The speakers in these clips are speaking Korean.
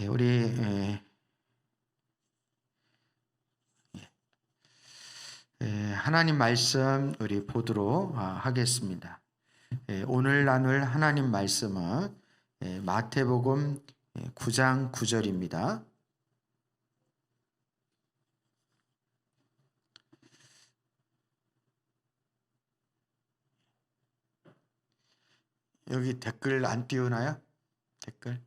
우리 하나님 말씀 우리 보도록 하겠습니다. 오늘 나눌 하나님 말씀은 마태복음 9장 9절입니다. 여기 댓글 안 띄우나요? 댓글?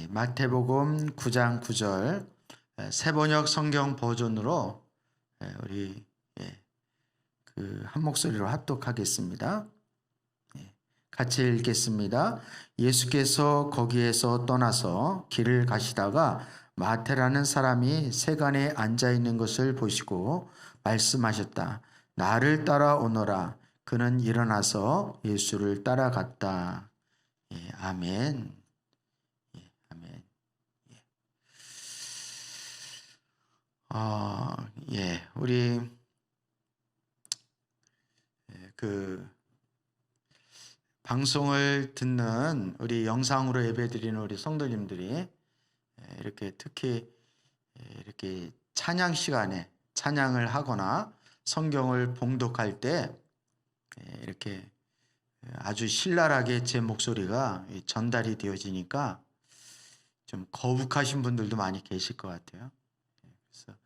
마태복음 9장 9절 새번역 성경 버전으로 우리 한 목소리로 합독하겠습니다. 같이 읽겠습니다. 예수께서 거기에서 떠나서 길을 가시다가 마태라는 사람이 세간에 앉아 있는 것을 보시고 말씀하셨다. 나를 따라오너라. 그는 일어나서 예수를 따라갔다. 아멘. 아멘. 우리 방송을 듣는 우리 영상으로 예배드리는 우리 성도님들이 이렇게 특히 이렇게 찬양 시간에 찬양을 하거나 성경을 봉독할 때 이렇게 아주 신랄하게 제 목소리가 전달이 되어지니까 좀 거북하신 분들도 많이 계실 것 같아요. 그래서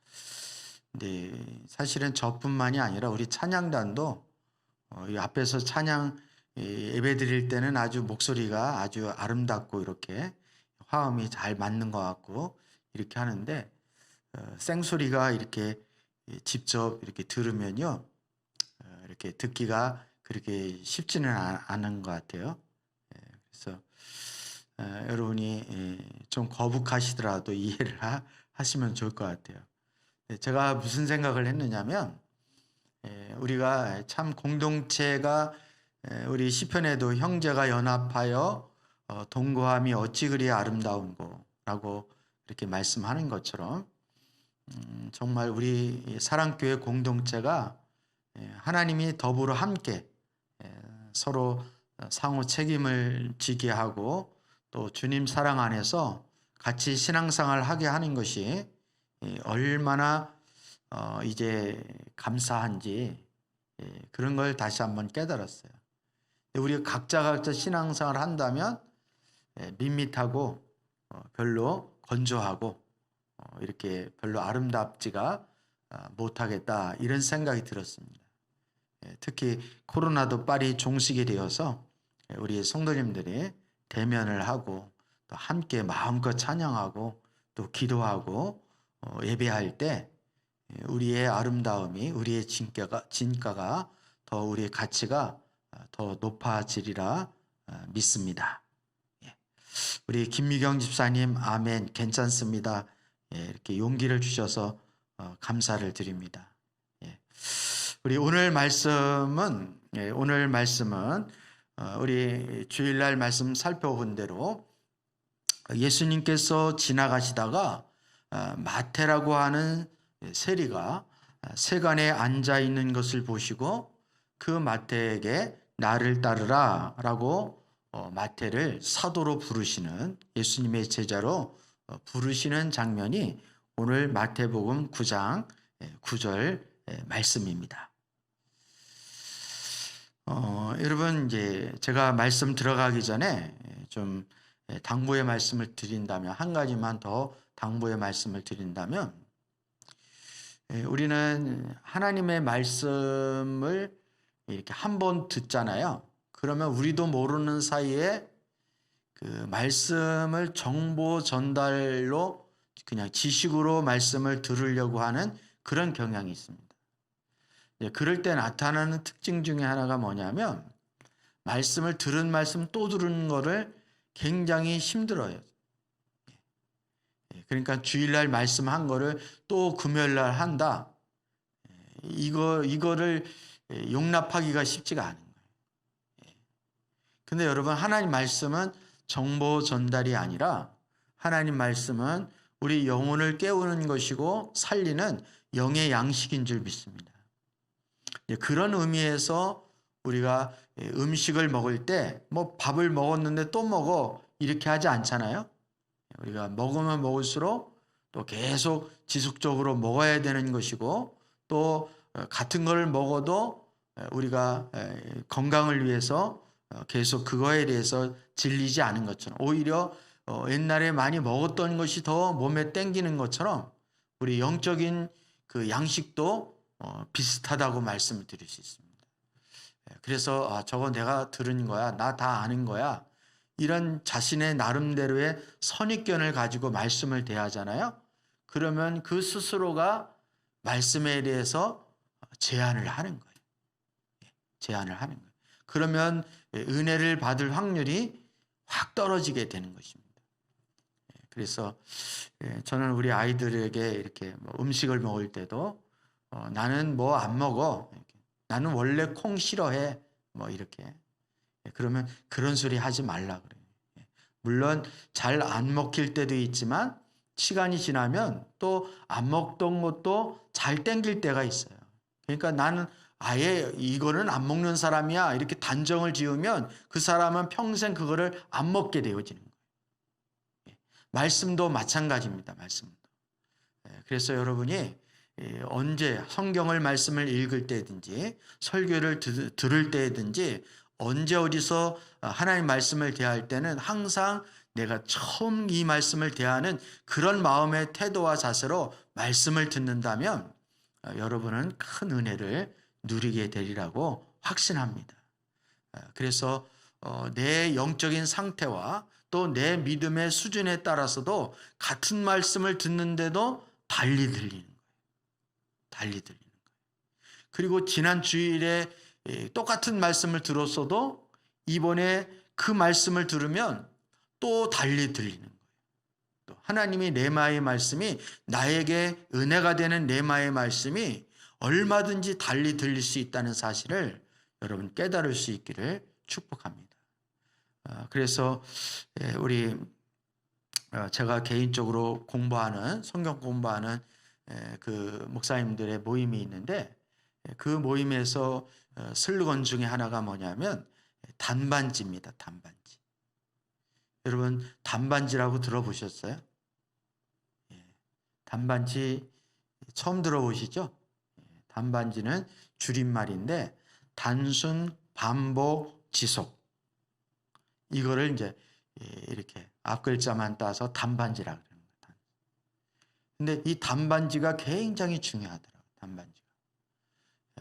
근데 사실은 저뿐만이 아니라 우리 찬양단도 이 앞에서 찬양 예배 드릴 때는 아주 목소리가 아주 아름답고 이렇게 화음이 잘 맞는 것 같고 이렇게 하는데 생소리가 이렇게 직접 이렇게 들으면요 이렇게 듣기가 그렇게 쉽지는 않은 것 같아요. 그래서 여러분이 좀 거북하시더라도 이해를 하시면 좋을 것 같아요. 제가 무슨 생각을 했느냐면 우리가 참 공동체가 우리 시편에도 형제가 연합하여 동거함이 어찌 그리 아름다운고라고 이렇게 말씀하는 것처럼 정말 우리 사랑교회 공동체가 하나님이 더불어 함께 서로 상호 책임을 지게 하고 또 주님 사랑 안에서 같이 신앙생활을 하게 하는 것이 얼마나 이제 감사한지 그런 걸 다시 한번 깨달았어요. 우리가 각자 신앙생활을 한다면 밋밋하고 별로 건조하고 이렇게 별로 아름답지가 못하겠다 이런 생각이 들었습니다. 특히 코로나도 빨리 종식이 되어서 우리 성도님들이 대면을 하고 또 함께 마음껏 찬양하고 또 기도하고 예배할 때 우리의 아름다움이 우리의 진가가 더 우리의 가치가 더 높아지리라 믿습니다. 우리 김미경 집사님 아멘 괜찮습니다. 이렇게 용기를 주셔서 감사를 드립니다. 우리 오늘 말씀은 우리 주일날 말씀 살펴본 대로 예수님께서 지나가시다가 마태라고 하는 세리가 세간에 앉아 있는 것을 보시고 그 마태에게 나를 따르라 라고 마태를 사도로 부르시는 예수님의 제자로 부르시는 장면이 오늘 마태복음 9장 9절 말씀입니다. 여러분 이제 제가 말씀 들어가기 전에 좀 당부의 말씀을 드린다면 한 가지만 더 당부의 말씀을 드린다면 우리는 하나님의 말씀을 이렇게 한 번 듣잖아요. 그러면 우리도 모르는 사이에 그 말씀을 정보 전달로 그냥 지식으로 말씀을 들으려고 하는 그런 경향이 있습니다. 그럴 때 나타나는 특징 중에 하나가 뭐냐면 말씀을 들은 말씀 또 들은 거를 굉장히 힘들어요. 그러니까 주일날 말씀한 거를 또 금요일날 한다. 이거를 용납하기가 쉽지가 않은 거예요. 근데 여러분 하나님 말씀은 정보 전달이 아니라 하나님 말씀은 우리 영혼을 깨우는 것이고 살리는 영의 양식인 줄 믿습니다. 그런 의미에서 우리가 음식을 먹을 때 뭐 밥을 먹었는데 또 먹어 이렇게 하지 않잖아요. 우리가 먹으면 먹을수록 또 계속 지속적으로 먹어야 되는 것이고, 또 같은 걸 먹어도 우리가 건강을 위해서 계속 그거에 대해서 질리지 않은 것처럼, 오히려 옛날에 많이 먹었던 것이 더 몸에 땡기는 것처럼 우리 영적인 그 양식도 비슷하다고 말씀을 드릴 수 있습니다. 그래서 저거 내가 들은 거야, 나 다 아는 거야, 이런 자신의 나름대로의 선입견을 가지고 말씀을 대하잖아요. 그러면 그 스스로가 말씀에 대해서 제한을 하는 거예요. 제한을 하는 거예요. 그러면 은혜를 받을 확률이 확 떨어지게 되는 것입니다. 그래서 저는 우리 아이들에게 이렇게 음식을 먹을 때도 나는 뭐 안 먹어, 나는 원래 콩 싫어해, 뭐 이렇게. 그러면 그런 소리 하지 말라 그래요. 물론 잘 안 먹힐 때도 있지만 시간이 지나면 또 안 먹던 것도 잘 땡길 때가 있어요. 그러니까 나는 아예 이거는 안 먹는 사람이야 이렇게 단정을 지으면 그 사람은 평생 그거를 안 먹게 되어지는 거예요. 말씀도 마찬가지입니다. 말씀도. 그래서 여러분이 언제 성경을 말씀을 읽을 때든지 설교를 들을 때든지 언제 어디서 하나님 말씀을 대할 때는 항상 내가 처음 이 말씀을 대하는 그런 마음의 태도와 자세로 말씀을 듣는다면 여러분은 큰 은혜를 누리게 되리라고 확신합니다. 그래서 내 영적인 상태와 또 내 믿음의 수준에 따라서도 같은 말씀을 듣는데도 달리 들리는 거예요. 달리 들리는 거예요. 그리고 지난 주일에 똑같은 말씀을 들었어도 이번에 그 말씀을 들으면 또 달리 들리는 거예요. 또 하나님이 레마의 말씀이, 나에게 은혜가 되는 레마의 말씀이 얼마든지 달리 들릴 수 있다는 사실을 여러분 깨달을 수 있기를 축복합니다. 그래서 우리 제가 개인적으로 공부하는, 성경 공부하는 그 목사님들의 모임이 있는데, 그 모임에서 슬로건 중에 하나가 뭐냐면 단반지입니다. 단반지. 여러분 단반지라고 들어보셨어요? 단반지 처음 들어보시죠? 단반지는 줄임말인데 단순, 반복, 지속, 이거를 이제 이렇게 앞글자만 따서 단반지라고 그럽니다. 근데 이 단반지가 굉장히 중요하더라고요. 단반지가.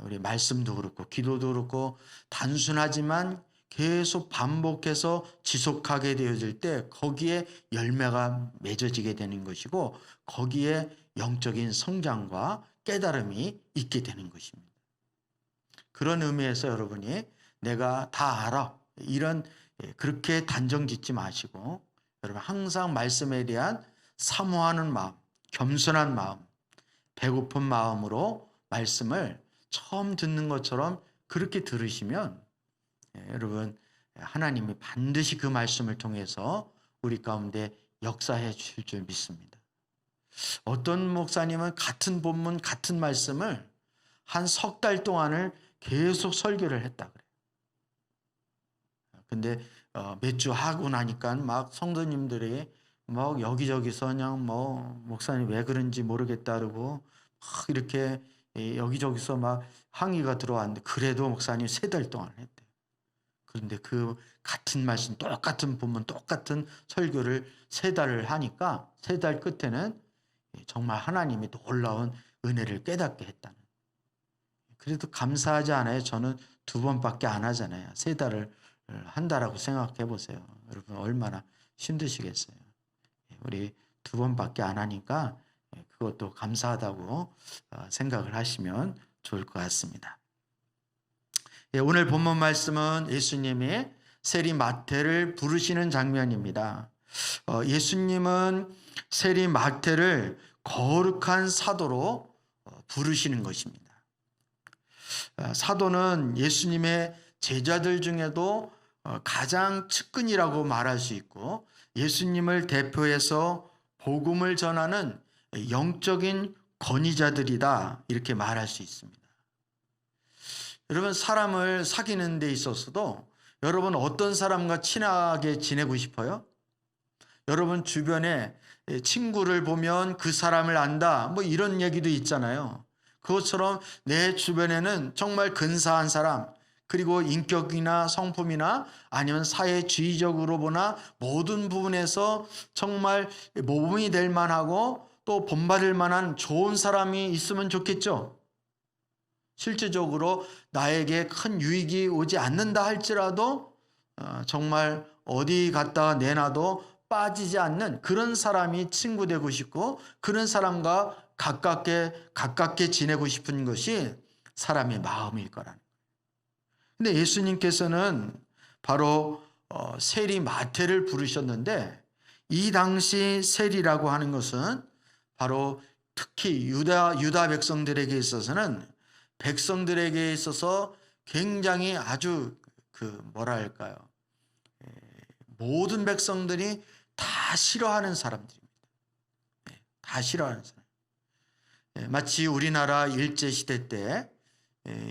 우리 말씀도 그렇고 기도도 그렇고 단순하지만 계속 반복해서 지속하게 되어질 때 거기에 열매가 맺어지게 되는 것이고, 거기에 영적인 성장과 깨달음이 있게 되는 것입니다. 그런 의미에서 여러분이 내가 다 알아 이런 그렇게 단정 짓지 마시고, 여러분 항상 말씀에 대한 사모하는 마음, 겸손한 마음, 배고픈 마음으로 말씀을 처음 듣는 것처럼 그렇게 들으시면 여러분 하나님이 반드시 그 말씀을 통해서 우리 가운데 역사해 주실 줄 믿습니다. 어떤 목사님은 같은 본문 같은 말씀을 한 석 달 동안을 계속 설교를 했다 그래요. 근데 몇 주 하고 나니까 막 성도님들이 막 여기저기서 그냥 뭐 목사님 왜 그런지 모르겠다 그러고 막 이렇게 여기저기서 막 항의가 들어왔는데, 그래도 목사님 3달 동안 했대요. 그런데 그 같은 말씀, 똑같은 본문, 똑같은 설교를 3달을 하니까 3달 끝에는 정말 하나님이 놀라운 은혜를 깨닫게 했다는. 그래도 감사하지 않아요? 저는 2번밖에 안 하잖아요. 3달을 한다라고 생각해 보세요. 여러분 얼마나 힘드시겠어요. 우리 2번밖에 안 하니까 그것도 감사하다고 생각을 하시면 좋을 것 같습니다. 오늘 본문 말씀은 예수님이 세리 마태를 부르시는 장면입니다. 예수님은 세리 마태를 거룩한 사도로 부르시는 것입니다. 사도는 예수님의 제자들 중에도 가장 측근이라고 말할 수 있고, 예수님을 대표해서 복음을 전하는 영적인 권위자들이다 이렇게 말할 수 있습니다. 여러분, 사람을 사귀는 데 있어서도 여러분 어떤 사람과 친하게 지내고 싶어요? 여러분 주변에 친구를 보면 그 사람을 안다, 뭐 이런 얘기도 있잖아요. 그것처럼 내 주변에는 정말 근사한 사람, 그리고 인격이나 성품이나 아니면 사회주의적으로 보나 모든 부분에서 정말 모범이 될 만하고 또 본받을 만한 좋은 사람이 있으면 좋겠죠. 실질적으로 나에게 큰 유익이 오지 않는다 할지라도 정말 어디 갔다가 내놔도 빠지지 않는 그런 사람이 친구 되고 싶고, 그런 사람과 가깝게 지내고 싶은 것이 사람의 마음일 거라는. 근데 예수님께서는 바로 세리 마태를 부르셨는데, 이 당시 세리라고 하는 것은 바로 특히 유다 백성들에게 있어서는, 백성들에게 있어서 굉장히 아주 뭐랄까요, 모든 백성들이 다 싫어하는 사람들입니다. 다 싫어하는 사람. 마치 우리나라 일제시대 때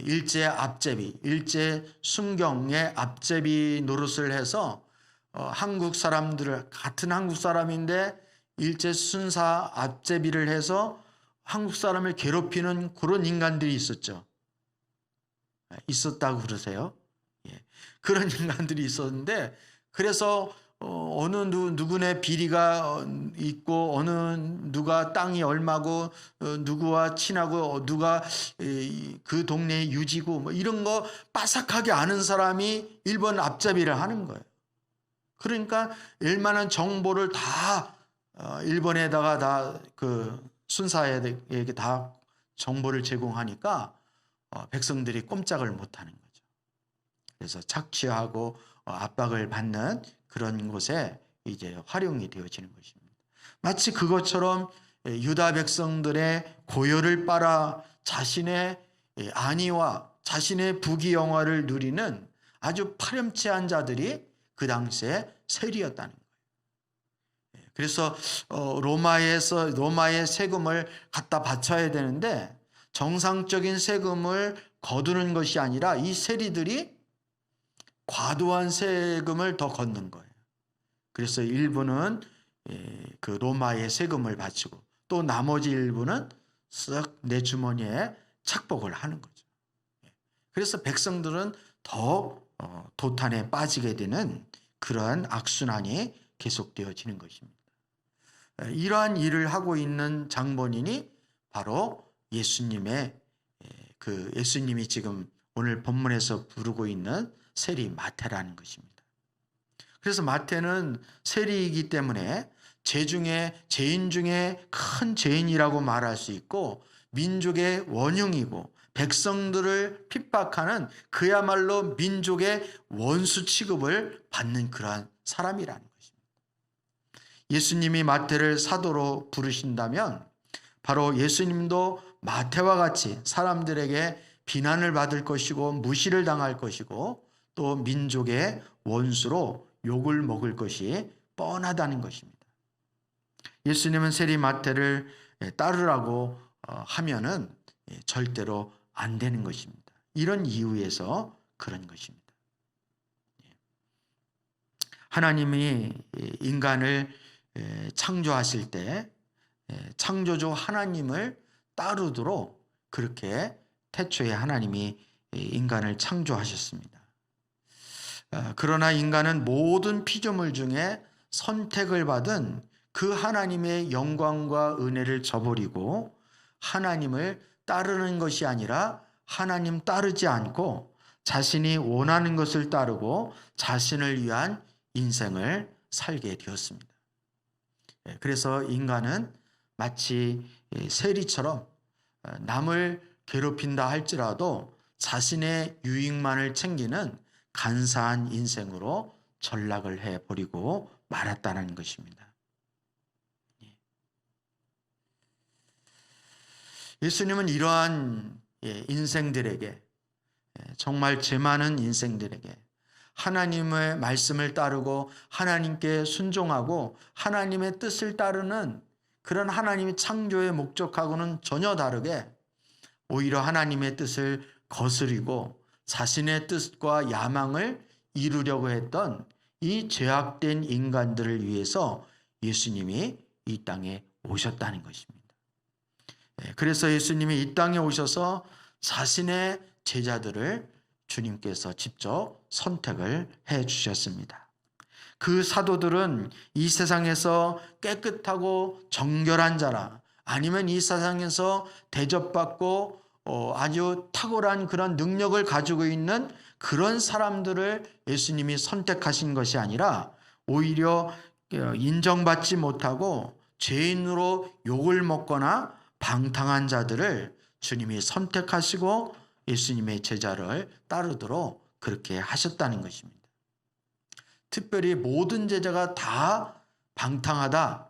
일제 앞제비, 일제 순경의 앞제비 노릇을 해서 한국 사람들을, 같은 한국 사람인데 일제 순사 앞제비를 해서 한국 사람을 괴롭히는 그런 인간들이 있었죠. 있었다고 그러세요? 그런 인간들이 있었는데, 그래서 어느 누구네 비리가 있고, 어느 누가 땅이 얼마고, 누구와 친하고, 누가 그 동네의 유지고, 뭐 이런 거 빠삭하게 아는 사람이 일본 앞잡이를 하는 거예요. 그러니까 웬만한 정보를 다 일본에다가 다 순사에게 다 정보를 제공하니까 백성들이 꼼짝을 못하는 거죠. 그래서 착취하고 압박을 받는 그런 곳에 이제 활용이 되어지는 것입니다. 마치 그것처럼 유다 백성들의 고열을 빨아 자신의 안위와 자신의 부귀영화를 누리는 아주 파렴치한 자들이 그 당시에 세리였다는 거예요. 그래서 로마의 세금을 갖다 바쳐야 되는데, 정상적인 세금을 거두는 것이 아니라 이 세리들이 과도한 세금을 더 걷는 거예요. 그래서 일부는 그 로마의 세금을 바치고, 또 나머지 일부는 쓱 내 주머니에 착복을 하는 거죠. 그래서 백성들은 더 도탄에 빠지게 되는 그러한 악순환이 계속되어지는 것입니다. 이러한 일을 하고 있는 장본인이 바로 예수님이 지금 오늘 본문에서 부르고 있는 세리 마태라는 것입니다. 그래서 마태는 세리이기 때문에 죄인 중에 큰 죄인이라고 말할 수 있고, 민족의 원흉이고 백성들을 핍박하는 그야말로 민족의 원수 취급을 받는 그러한 사람이라는 것입니다. 예수님이 마태를 사도로 부르신다면 바로 예수님도 마태와 같이 사람들에게 비난을 받을 것이고 무시를 당할 것이고, 또 민족의 원수로 욕을 먹을 것이 뻔하다는 것입니다. 예수님은 세리 마태를 따르라고 하면은 절대로 안 되는 것입니다. 이런 이유에서 그런 것입니다. 하나님이 인간을 창조하실 때 창조주 하나님을 따르도록 그렇게 태초에 하나님이 인간을 창조하셨습니다. 그러나 인간은 모든 피조물 중에 선택을 받은 그 하나님의 영광과 은혜를 저버리고 하나님을 따르는 것이 아니라 하나님 따르지 않고 자신이 원하는 것을 따르고 자신을 위한 인생을 살게 되었습니다. 그래서 인간은 마치 세리처럼 남을 괴롭힌다 할지라도 자신의 유익만을 챙기는 간사한 인생으로 전락을 해버리고 말았다는 것입니다. 예수님은 이러한 인생들에게, 정말 죄 많은 인생들에게 하나님의 말씀을 따르고 하나님께 순종하고 하나님의 뜻을 따르는 그런 하나님의 창조의 목적하고는 전혀 다르게 오히려 하나님의 뜻을 거스리고 자신의 뜻과 야망을 이루려고 했던 이 죄악된 인간들을 위해서 예수님이 이 땅에 오셨다는 것입니다. 그래서 예수님이 이 땅에 오셔서 자신의 제자들을 주님께서 직접 선택을 해 주셨습니다. 그 사도들은 이 세상에서 깨끗하고 정결한 자라, 아니면 이 세상에서 대접받고 아주 탁월한 그런 능력을 가지고 있는 그런 사람들을 예수님이 선택하신 것이 아니라 오히려 인정받지 못하고 죄인으로 욕을 먹거나 방탕한 자들을 주님이 선택하시고 예수님의 제자를 따르도록 그렇게 하셨다는 것입니다. 특별히 모든 제자가 다 방탕하다,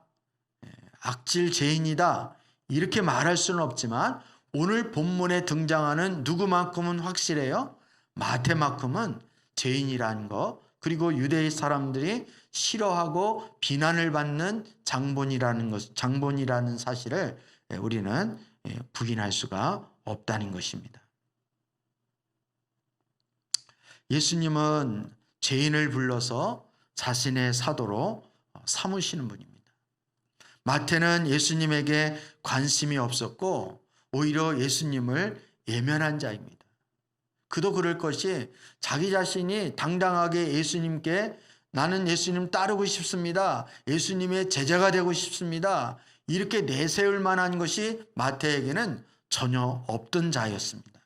악질 죄인이다 이렇게 말할 수는 없지만 오늘 본문에 등장하는 누구만큼은 확실해요. 마태만큼은 죄인이라는 것, 그리고 유대 사람들이 싫어하고 비난을 받는 장본이라는 사실을 우리는 부인할 수가 없다는 것입니다. 예수님은 죄인을 불러서 자신의 사도로 삼으시는 분입니다. 마태는 예수님에게 관심이 없었고 오히려 예수님을 예면한 자입니다. 그도 그럴 것이 자기 자신이 당당하게 예수님께 나는 예수님 따르고 싶습니다. 예수님의 제자가 되고 싶습니다. 이렇게 내세울 만한 것이 마태에게는 전혀 없던 자였습니다.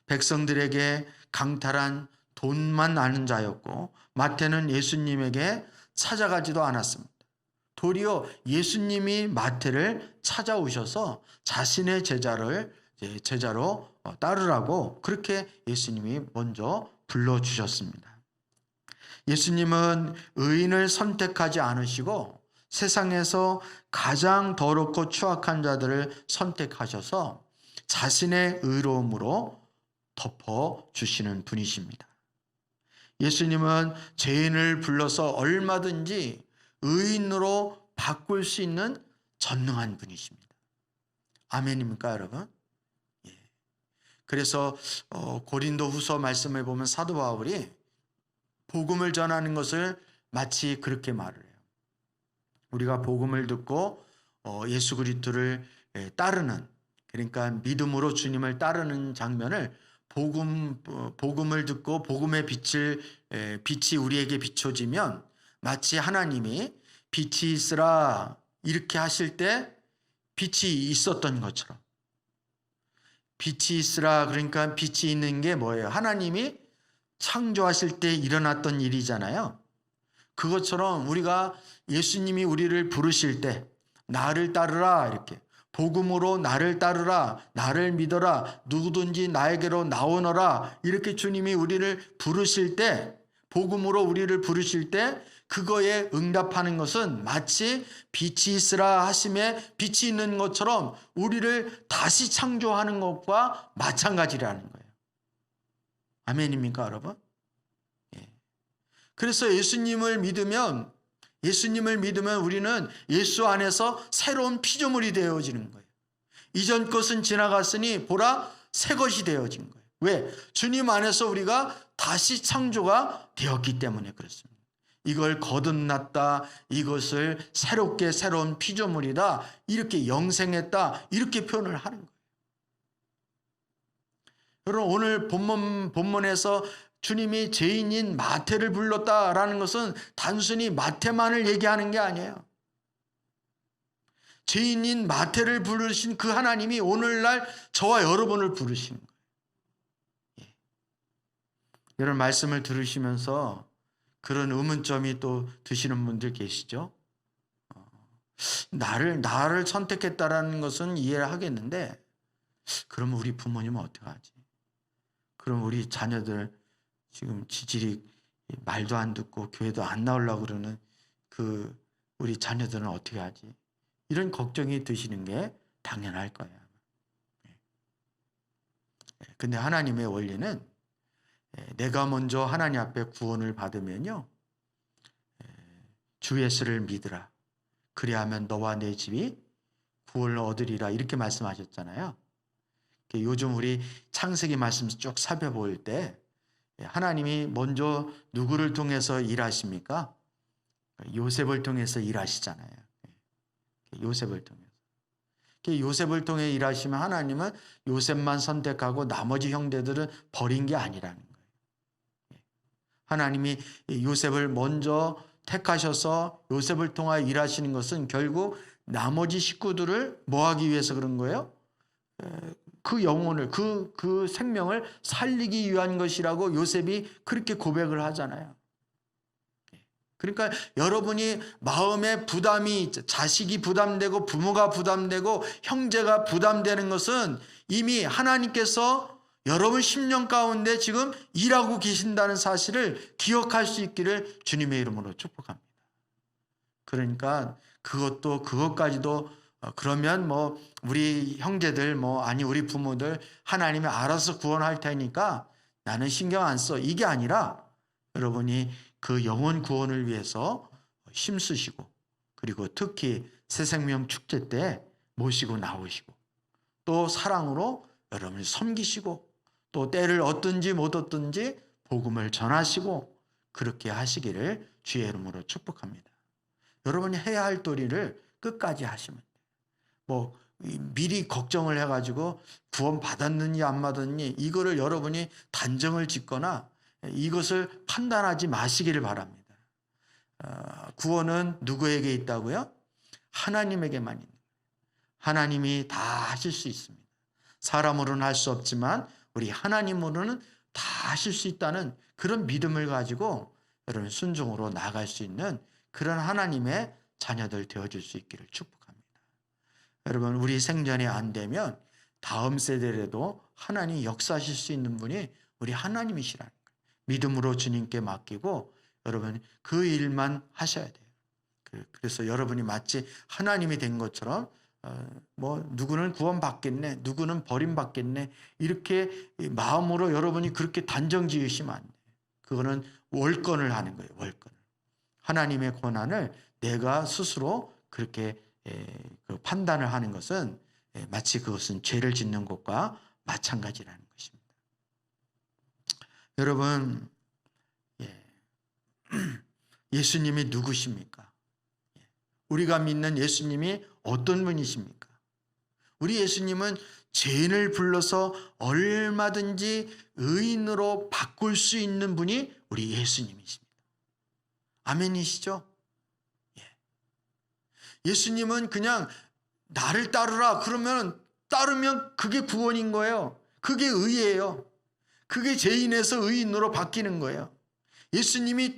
백성들에게 강탈한 돈만 아는 자였고 마태는 예수님에게 찾아가지도 않았습니다. 도리어 예수님이 마태를 찾아오셔서 자신의 제자로 따르라고 그렇게 예수님이 먼저 불러주셨습니다. 예수님은 의인을 선택하지 않으시고 세상에서 가장 더럽고 추악한 자들을 선택하셔서 자신의 의로움으로 덮어주시는 분이십니다. 예수님은 죄인을 불러서 얼마든지 의인으로 바꿀 수 있는 전능한 분이십니다. 아멘입니까, 여러분? 예. 그래서 고린도 후서 말씀을 보면 사도 바울이 복음을 전하는 것을 마치 그렇게 말을 해요. 우리가 복음을 듣고 예수 그리스도를 따르는, 그러니까 믿음으로 주님을 따르는 장면을 복음을 듣고 복음의 빛이 우리에게 비춰지면 마치 하나님이 빛이 있으라 이렇게 하실 때 빛이 있었던 것처럼, 빛이 있으라 그러니까 빛이 있는 게 뭐예요? 하나님이 창조하실 때 일어났던 일이잖아요. 그것처럼 우리가 예수님이 우리를 부르실 때 나를 따르라 이렇게 복음으로 나를 따르라, 나를 믿어라, 누구든지 나에게로 나오너라 이렇게 주님이 우리를 부르실 때, 복음으로 우리를 부르실 때 그거에 응답하는 것은 마치 빛이 있으라 하심에 빛이 있는 것처럼 우리를 다시 창조하는 것과 마찬가지라는 거예요. 아멘입니까, 여러분? 예. 그래서 예수님을 믿으면 우리는 예수 안에서 새로운 피조물이 되어지는 거예요. 이전 것은 지나갔으니 보라 새 것이 되어진 거예요. 왜? 주님 안에서 우리가 다시 창조가 되었기 때문에 그렇습니다. 이걸 거듭났다, 이것을 새롭게 새로운 피조물이다, 이렇게 영생했다, 이렇게 표현을 하는 거예요. 여러분, 오늘 본문에서 주님이 죄인인 마태를 불렀다라는 것은 단순히 마태만을 얘기하는 게 아니에요. 죄인인 마태를 부르신 그 하나님이 오늘날 저와 여러분을 부르시는 거예요. 예. 여러분, 말씀을 들으시면서 그런 의문점이 또 드시는 분들 계시죠? 나를 선택했다라는 것은 이해를 하겠는데, 그러면 우리 부모님은 어떡하지? 그럼 우리 자녀들 지금 지질이 말도 안 듣고 교회도 안 나오려고 그러는 우리 자녀들은 어떻게 하지? 이런 걱정이 드시는 게 당연할 거예요. 근데 하나님의 원리는 내가 먼저 하나님 앞에 구원을 받으면요, 주 예수를 믿으라. 그리하면 너와 내 집이 구원을 얻으리라 이렇게 말씀하셨잖아요. 요즘 우리 창세기 말씀 쭉 살펴볼 때 하나님이 먼저 누구를 통해서 일하십니까? 요셉을 통해서 일하시잖아요. 요셉을 통해서. 요셉을 통해 일하시면 하나님은 요셉만 선택하고 나머지 형제들은 버린 게 아니라는 거예요. 하나님이 요셉을 먼저 택하셔서 요셉을 통하여 일하시는 것은 결국 나머지 식구들을 뭐 하기 위해서 그런 거예요? 그 영혼을, 그 생명을 살리기 위한 것이라고 요셉이 그렇게 고백을 하잖아요. 그러니까 여러분이 마음에 부담이, 자식이 부담되고 부모가 부담되고 형제가 부담되는 것은 이미 하나님께서 여러분 심령 가운데 지금 일하고 계신다는 사실을 기억할 수 있기를 주님의 이름으로 축복합니다. 그러니까 그것까지도 그러면 뭐 우리 형제들 아니 우리 부모들 하나님이 알아서 구원할 테니까 나는 신경 안 써. 이게 아니라 여러분이 그 영혼 구원을 위해서 힘쓰시고 그리고 특히 새생명 축제 때 모시고 나오시고 또 사랑으로 여러분을 섬기시고 또 때를 얻든지 못 얻든지 복음을 전하시고 그렇게 하시기를 주의 이름으로 축복합니다. 여러분이 해야 할 도리를 끝까지 하시면 돼요. 미리 걱정을 해가지고 구원 받았느니 안 받았느니 이거를 여러분이 단정을 짓거나 이것을 판단하지 마시기를 바랍니다. 구원은 누구에게 있다고요? 하나님에게만 있는 거예요. 하나님이 다 하실 수 있습니다. 사람으로는 할 수 없지만 우리 하나님으로는 다 하실 수 있다는 그런 믿음을 가지고 여러분 순종으로 나아갈 수 있는 그런 하나님의 자녀들 되어줄 수 있기를 축복합니다. 여러분 우리 생전에 안 되면 다음 세대에도 하나님 역사하실 수 있는 분이 우리 하나님이시라는 거예요. 믿음으로 주님께 맡기고 여러분 그 일만 하셔야 돼요. 그래서 여러분이 마치 하나님이 된 것처럼 누구는 구원받겠네, 누구는 버림받겠네 이렇게 마음으로 여러분이 그렇게 단정 지으시면 안 돼요. 그거는 월권을 하는 거예요. 월권을. 하나님의 권한을 내가 스스로 그렇게 판단을 하는 것은 마치 그것은 죄를 짓는 것과 마찬가지라는 것입니다. 여러분, 예수님이 누구십니까? 우리가 믿는 예수님이 어떤 분이십니까? 우리 예수님은 죄인을 불러서 얼마든지 의인으로 바꿀 수 있는 분이 우리 예수님이십니다. 아멘이시죠? 예수님은 그냥 나를 따르라 그러면 따르면 그게 구원인 거예요. 그게 의예요. 그게 죄인에서 의인으로 바뀌는 거예요. 예수님이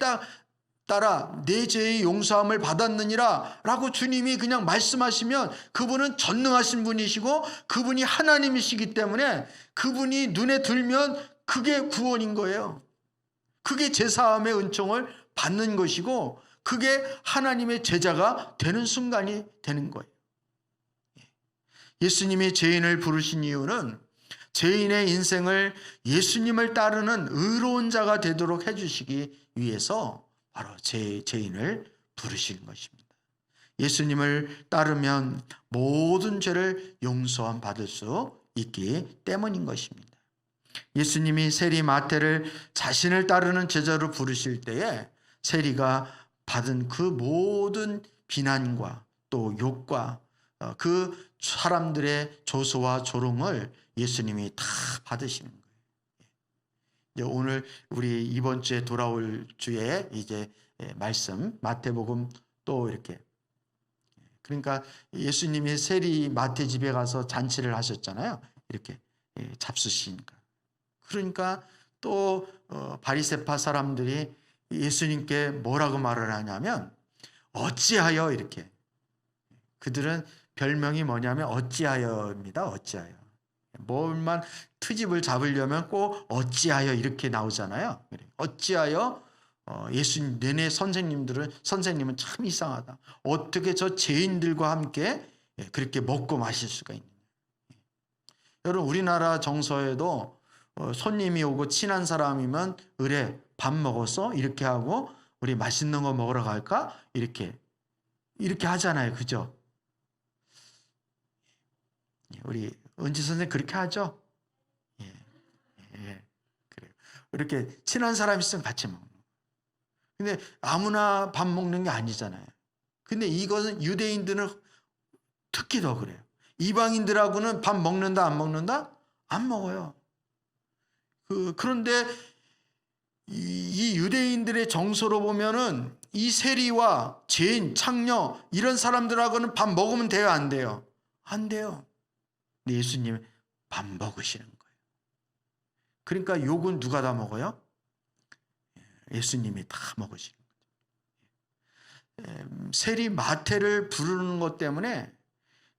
따라 내 죄의 용서함을 받았느니라 라고 주님이 그냥 말씀하시면 그분은 전능하신 분이시고 그분이 하나님이시기 때문에 그분이 눈에 들면 그게 구원인 거예요. 그게 제사함의 은총을 받는 것이고 그게 하나님의 제자가 되는 순간이 되는 거예요. 예수님이 죄인을 부르신 이유는 죄인의 인생을 예수님을 따르는 의로운 자가 되도록 해주시기 위해서 바로 죄인을 부르시는 것입니다. 예수님을 따르면 모든 죄를 용서함 받을 수 있기 때문인 것입니다. 예수님이 세리 마태를 자신을 따르는 제자로 부르실 때에 세리가 받은 그 모든 비난과 또 욕과 그 사람들의 조소와 조롱을 예수님이 다 받으시는 거예요. 이제 오늘 우리 이번 주에 돌아올 주에 이제 말씀 마태복음 또 이렇게 그러니까 예수님이 세리 마태 집에 가서 잔치를 하셨잖아요. 이렇게 잡수시니까. 그러니까 또 바리새파 사람들이 예수님께 뭐라고 말을 하냐면 어찌하여 이렇게 그들은 별명이 뭐냐면 어찌하여입니다. 어찌하여. 뭘만 트집을 잡으려면 꼭 어찌하여 이렇게 나오잖아요. 어찌하여 예수님 내내 선생님은 참 이상하다. 어떻게 저 죄인들과 함께 그렇게 먹고 마실 수가 있느냐. 여러분 우리나라 정서에도 손님이 오고 친한 사람이면 그래 밥 먹었어? 이렇게 하고 우리 맛있는 거 먹으러 갈까? 이렇게 하잖아요. 그죠? 우리 은지 선생님 그렇게 하죠? 예, 예, 그래요. 이렇게 친한 사람 있으면 같이 먹는. 근데 아무나 밥 먹는 게 아니잖아요. 근데 이것은 유대인들은 특히 더 그래요. 이방인들하고는 밥 먹는다, 안 먹는다? 안 먹어요. 그런데 이 유대인들의 정서로 보면은 이 세리와 죄인, 창녀 이런 사람들하고는 밥 먹으면 돼요, 안 돼요? 안 돼요. 근데 예수님이 밥 먹으시는 거예요. 그러니까 욕은 누가 다 먹어요? 예수님이 다 먹으시는 거예요. 세리 마태를 부르는 것 때문에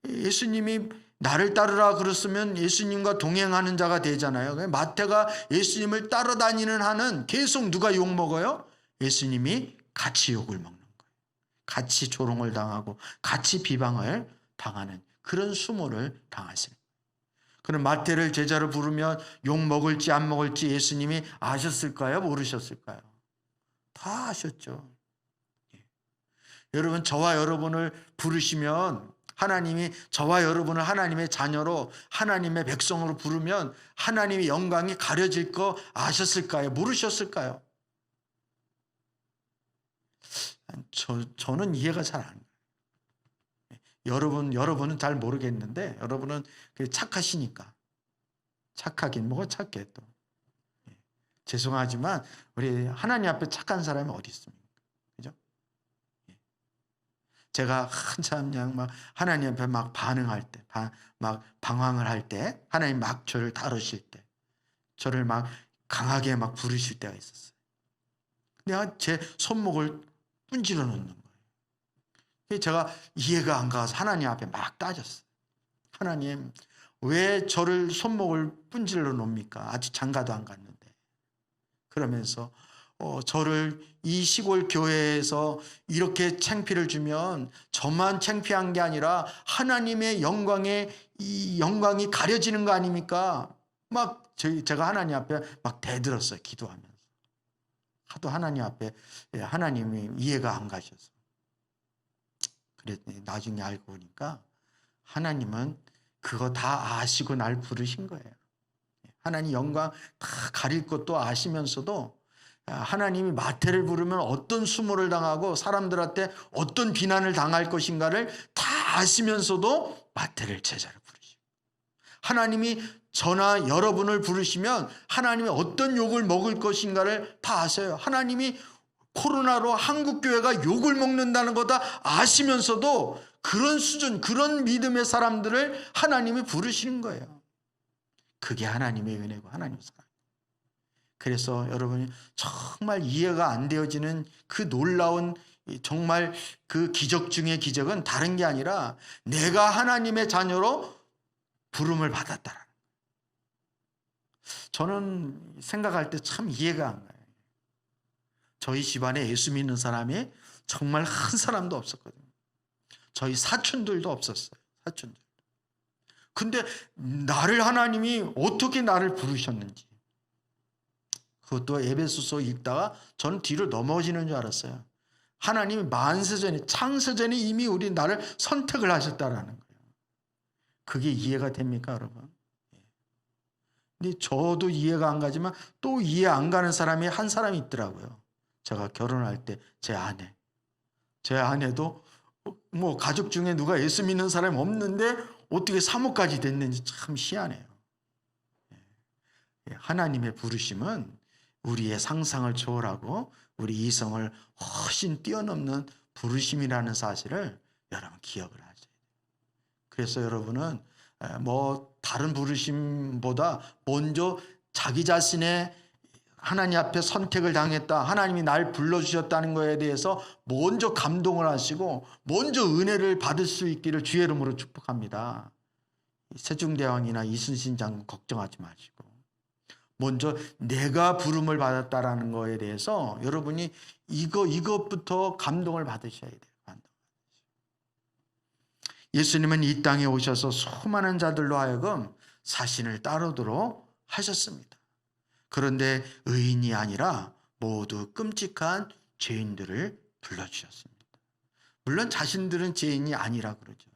예수님이 나를 따르라 그랬으면 예수님과 동행하는 자가 되잖아요. 마태가 예수님을 따라다니는 한은 계속 누가 욕 먹어요? 예수님이 같이 욕을 먹는 거예요. 같이 조롱을 당하고 같이 비방을 당하는 그런 수모를 당하십니다. 그럼 마태를 제자로 부르면 욕 먹을지 안 먹을지 예수님이 아셨을까요? 모르셨을까요? 다 아셨죠. 여러분, 저와 여러분을 부르시면 하나님이 저와 여러분을 하나님의 자녀로 하나님의 백성으로 부르면 하나님의 영광이 가려질 거 아셨을까요? 모르셨을까요? 저는 이해가 잘 안 가요. 여러분은 잘 모르겠는데 여러분은 착하시니까. 착하긴 뭐가 착해 또. 죄송하지만 우리 하나님 앞에 착한 사람이 어디 있습니까? 그죠? 제가 한참 그냥 막 하나님 앞에 막 반응할 때, 막 방황을 할 때, 하나님 막 저를 다루실 때, 저를 막 강하게 막 부르실 때가 있었어요. 내가 제 손목을 분질러 놓는 거예요. 제가 이해가 안 가서 하나님 앞에 막 따졌어요. 하나님, 왜 저를 손목을 분질러 놓습니까? 아직 장가도 안 갔는데. 그러면서 저를 이 시골 교회에서 이렇게 창피를 주면 저만 창피한 게 아니라 하나님의 이 영광이 가려지는 거 아닙니까? 막 제가 하나님 앞에 막 대들었어요. 기도하면서. 하도 하나님 앞에 하나님이 이해가 안 가셔서. 그랬더니 나중에 알고 보니까 하나님은 그거 다 아시고 날 부르신 거예요. 하나님 영광 다 가릴 것도 아시면서도 하나님이 마태를 부르면 어떤 수모를 당하고 사람들한테 어떤 비난을 당할 것인가를 다 아시면서도 마태를 제자로 부르시고, 하나님이 저나 여러분을 부르시면 하나님이 어떤 욕을 먹을 것인가를 다 아세요. 하나님이 코로나로 한국교회가 욕을 먹는다는 거 다 아시면서도 그런 수준, 그런 믿음의 사람들을 하나님이 부르시는 거예요. 그게 하나님의 은혜고 하나님의 사랑. 그래서 여러분이 정말 이해가 안 되어지는 그 놀라운 정말 그 기적 중의 기적은 다른 게 아니라 내가 하나님의 자녀로 부름을 받았다라는 거예요. 저는 생각할 때 참 이해가 안 가요. 저희 집안에 예수 믿는 사람이 정말 한 사람도 없었거든요. 저희 사촌들도 없었어요. 사촌들. 근데 나를 하나님이 어떻게 나를 부르셨는지, 그것도 에베소서 읽다가 저는 뒤로 넘어지는 줄 알았어요. 하나님이 만세전에, 창세전에 이미 나를 선택을 하셨다라는 거예요. 그게 이해가 됩니까, 여러분? 근데 저도 이해가 안 가지만 또 이해 안 가는 사람이 한 사람이 있더라고요. 제가 결혼할 때 제 아내도 뭐 가족 중에 누가 예수 믿는 사람이 없는데 어떻게 사모까지 됐는지 참 희한해요. 하나님의 부르심은 우리의 상상을 초월하고 우리 이성을 훨씬 뛰어넘는 부르심이라는 사실을 여러분 기억을 하셔야 돼요. 그래서 여러분은 뭐 다른 부르심보다 먼저 자기 자신의 하나님 앞에 선택을 당했다, 하나님이 날 불러주셨다는 것에 대해서 먼저 감동을 하시고 먼저 은혜를 받을 수 있기를 주의 이름으로 축복합니다. 세종대왕이나 이순신 장군 걱정하지 마시고 먼저 내가 부름을 받았다라는 것에 대해서 여러분이 이것부터 감동을 받으셔야 돼요. 예수님은 이 땅에 오셔서 수많은 자들로 하여금 자신을 따르도록 하셨습니다. 그런데 의인이 아니라 모두 끔찍한 죄인들을 불러주셨습니다. 물론 자신들은 죄인이 아니라 그러죠.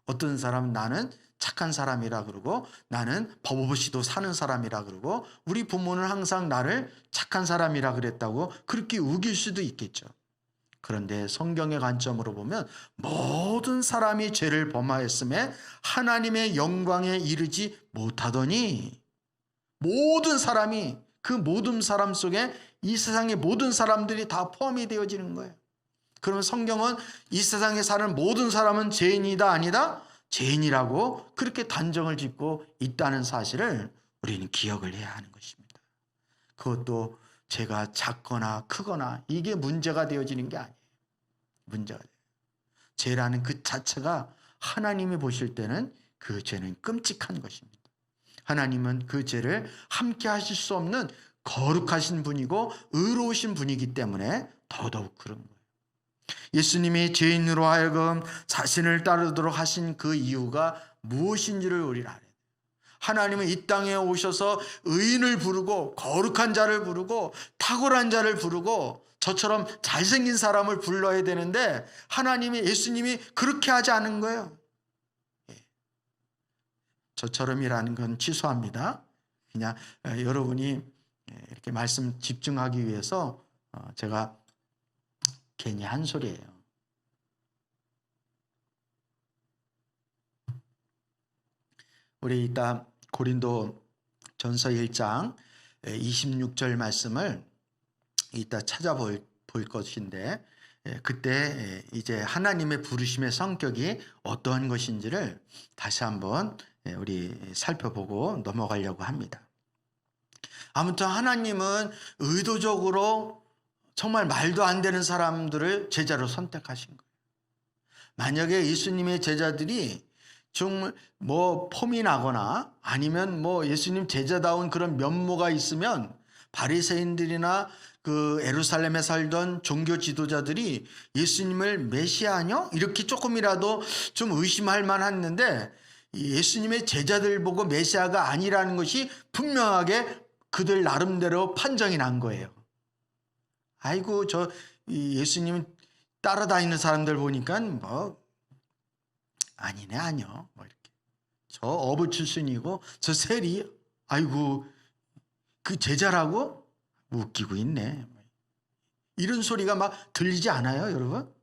어떤 사람은 나는 착한 사람이라 그러고 나는 법 없이도 사는 사람이라 그러고 우리 부모는 항상 나를 착한 사람이라 그랬다고 그렇게 우길 수도 있겠죠. 그런데 성경의 관점으로 보면 모든 사람이 죄를 범하였음에 하나님의 영광에 이르지 못하더니 모든 사람이 그 모든 사람 속에 이 세상의 모든 사람들이 다 포함이 되어지는 거예요. 그러면 성경은 이 세상에 사는 모든 사람은 죄인이다 아니다? 죄인이라고 그렇게 단정을 짓고 있다는 사실을 우리는 기억을 해야 하는 것입니다. 그것도 죄가 작거나 크거나 이게 문제가 되어지는 게 아니에요. 문제가 돼요. 죄라는 그 자체가 하나님이 보실 때는 그 죄는 끔찍한 것입니다. 하나님은 그 죄를 함께 하실 수 없는 거룩하신 분이고 의로우신 분이기 때문에 더더욱 그런 거예요. 예수님이 죄인으로 하여금 자신을 따르도록 하신 그 이유가 무엇인지를 우리는 알아야 돼요. 하나님은 이 땅에 오셔서 의인을 부르고 거룩한 자를 부르고 탁월한 자를 부르고 저처럼 잘생긴 사람을 불러야 되는데 하나님이 예수님이 그렇게 하지 않은 거예요. 저처럼이라는 건 취소합니다. 그냥 여러분이 이렇게 말씀 집중하기 위해서 제가 괜히 한 소리예요. 우리 이따 고린도 전서 1장 26절 말씀을 이따 찾아볼 것인데 그때 이제 하나님의 부르심의 성격이 어떠한 것인지를 다시 한번 우리 살펴보고 넘어가려고 합니다. 아무튼 하나님은 의도적으로 정말 말도 안 되는 사람들을 제자로 선택하신 거예요. 만약에 예수님의 제자들이 좀 뭐 폼이 나거나 아니면 뭐 예수님 제자다운 그런 면모가 있으면 바리새인들이나 그 예루살렘에 살던 종교 지도자들이 예수님을 메시아냐? 이렇게 조금이라도 좀 의심할 만했는데 예수님의 제자들 보고 메시아가 아니라는 것이 분명하게 그들 나름대로 판정이 난 거예요. 아이고 저 예수님 따라다니는 사람들 보니까 뭐 아니네 아니요 뭐 이렇게 저 어부 출신이고 저 세리 아이고 그 제자라고 웃기고 있네 이런 소리가 막 들리지 않아요 여러분?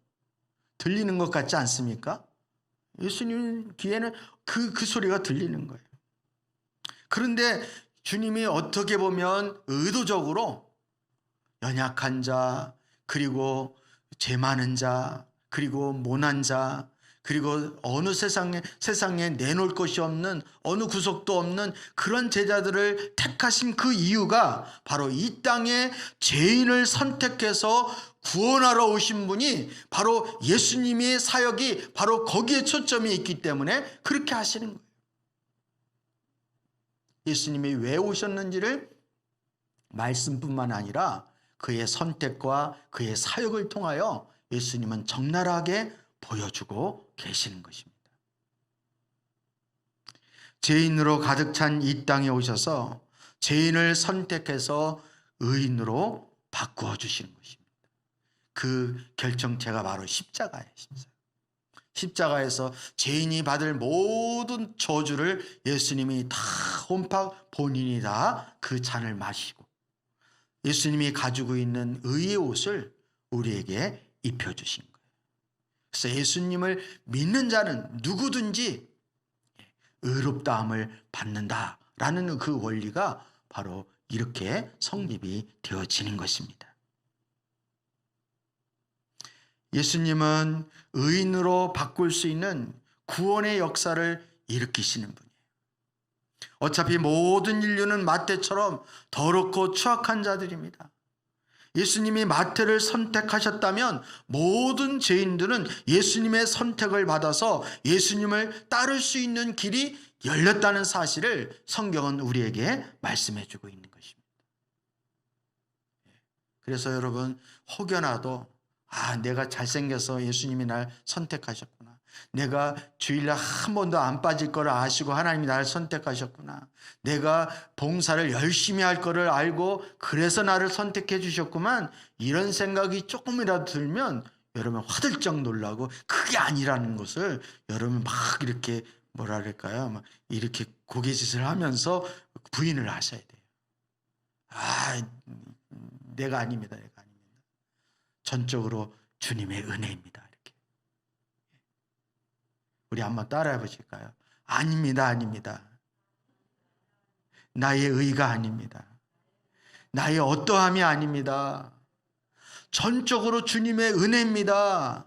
들리는 것 같지 않습니까? 예수님 귀에는 그 소리가 들리는 거예요. 그런데 주님이 어떻게 보면 의도적으로 연약한 자, 그리고 죄 많은 자, 그리고 모난 자, 그리고 어느 세상에 내놓을 것이 없는 어느 구석도 없는 그런 제자들을 택하신 그 이유가 바로 이 땅에 죄인을 선택해서 구원하러 오신 분이 바로 예수님의 사역이 바로 거기에 초점이 있기 때문에 그렇게 하시는 거예요. 예수님이 왜 오셨는지를 말씀뿐만 아니라 그의 선택과 그의 사역을 통하여 예수님은 적나라하게 보여주고 계시는 것입니다. 죄인으로 가득 찬 이 땅에 오셔서 죄인을 선택해서 의인으로 바꾸어 주시는 것입니다. 그 결정체가 바로 십자가예요. 십자가에서 죄인이 받을 모든 저주를 예수님이 다 혼팍 본인이 다 그 잔을 마시고 예수님이 가지고 있는 의의 옷을 우리에게 입혀주신 거예요. 그래서 예수님을 믿는 자는 누구든지 의롭다함을 받는다라는 그 원리가 바로 이렇게 성립이 되어지는 것입니다. 예수님은 의인으로 바꿀 수 있는 구원의 역사를 일으키시는 분이에요. 어차피 모든 인류는 마태처럼 더럽고 추악한 자들입니다. 예수님이 마태를 선택하셨다면 모든 죄인들은 예수님의 선택을 받아서 예수님을 따를 수 있는 길이 열렸다는 사실을 성경은 우리에게 말씀해 주고 있는 것입니다. 그래서 여러분 혹여나도 내가 잘생겨서 예수님이 날 선택하셨구나. 내가 주일날 한 번도 안 빠질 거를 아시고 하나님이 나를 선택하셨구나. 내가 봉사를 열심히 할 거를 알고 그래서 나를 선택해 주셨구만. 이런 생각이 조금이라도 들면 여러분 화들짝 놀라고 그게 아니라는 것을 여러분 막 이렇게 뭐라 그럴까요? 막 이렇게 고개짓을 하면서 부인을 하셔야 돼요. 내가 아닙니다. 내가 아닙니다. 전적으로 주님의 은혜입니다. 이렇게. 우리 한번 따라해 보실까요? 아닙니다. 아닙니다. 나의 의가 아닙니다. 나의 어떠함이 아닙니다. 전적으로 주님의 은혜입니다.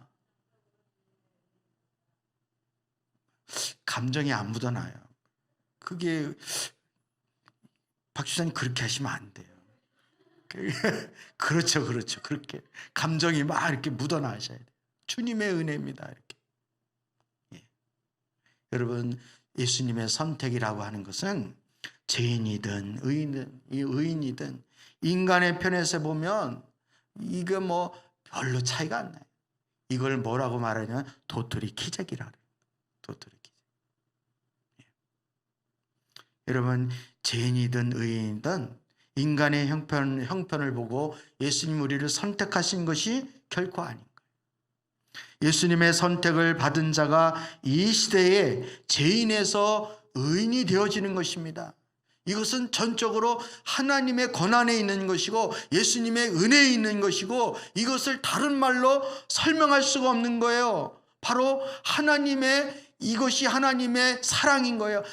감정이 안 묻어나요. 그게 박 주사님 그렇게 하시면 안 돼요. 그렇죠. 그렇게 감정이 막 이렇게 묻어나셔야 돼요. 주님의 은혜입니다. 이렇게. 예. 여러분, 예수님의 선택이라고 하는 것은 죄인이든 의인이든 인간의 편에서 보면 이게 뭐 별로 차이가 안 나요. 이걸 뭐라고 말하냐면 도토리 키재기라 그래요. 도토리 키재기. 예. 여러분, 죄인이든 의인이든 인간의 형편을 보고 예수님 우리를 선택하신 것이 결코 아닌 거예요. 예수님의 선택을 받은 자가 이 시대에 죄인에서 의인이 되어지는 것입니다. 이것은 전적으로 하나님의 권한에 있는 것이고 예수님의 은혜에 있는 것이고 이것을 다른 말로 설명할 수가 없는 거예요. 바로 이것이 하나님의 사랑인 거예요.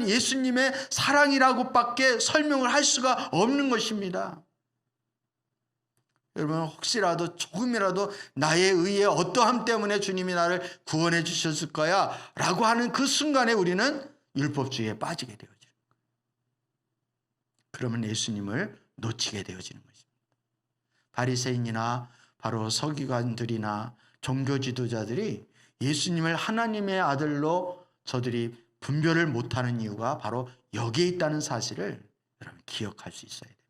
예수님의 사랑이라고밖에 설명을 할 수가 없는 것입니다. 여러분, 혹시라도 조금이라도 나의 의의 어떠함 때문에 주님이 나를 구원해 주셨을 거야 라고 하는 그 순간에 우리는 율법주의에 빠지게 되어져요. 그러면 예수님을 놓치게 되어지는 것입니다. 바리새인이나 바로 서기관들이나 종교 지도자들이 예수님을 하나님의 아들로 저들이 분별을 못하는 이유가 바로 여기에 있다는 사실을 여러분 기억할 수 있어야 됩니다.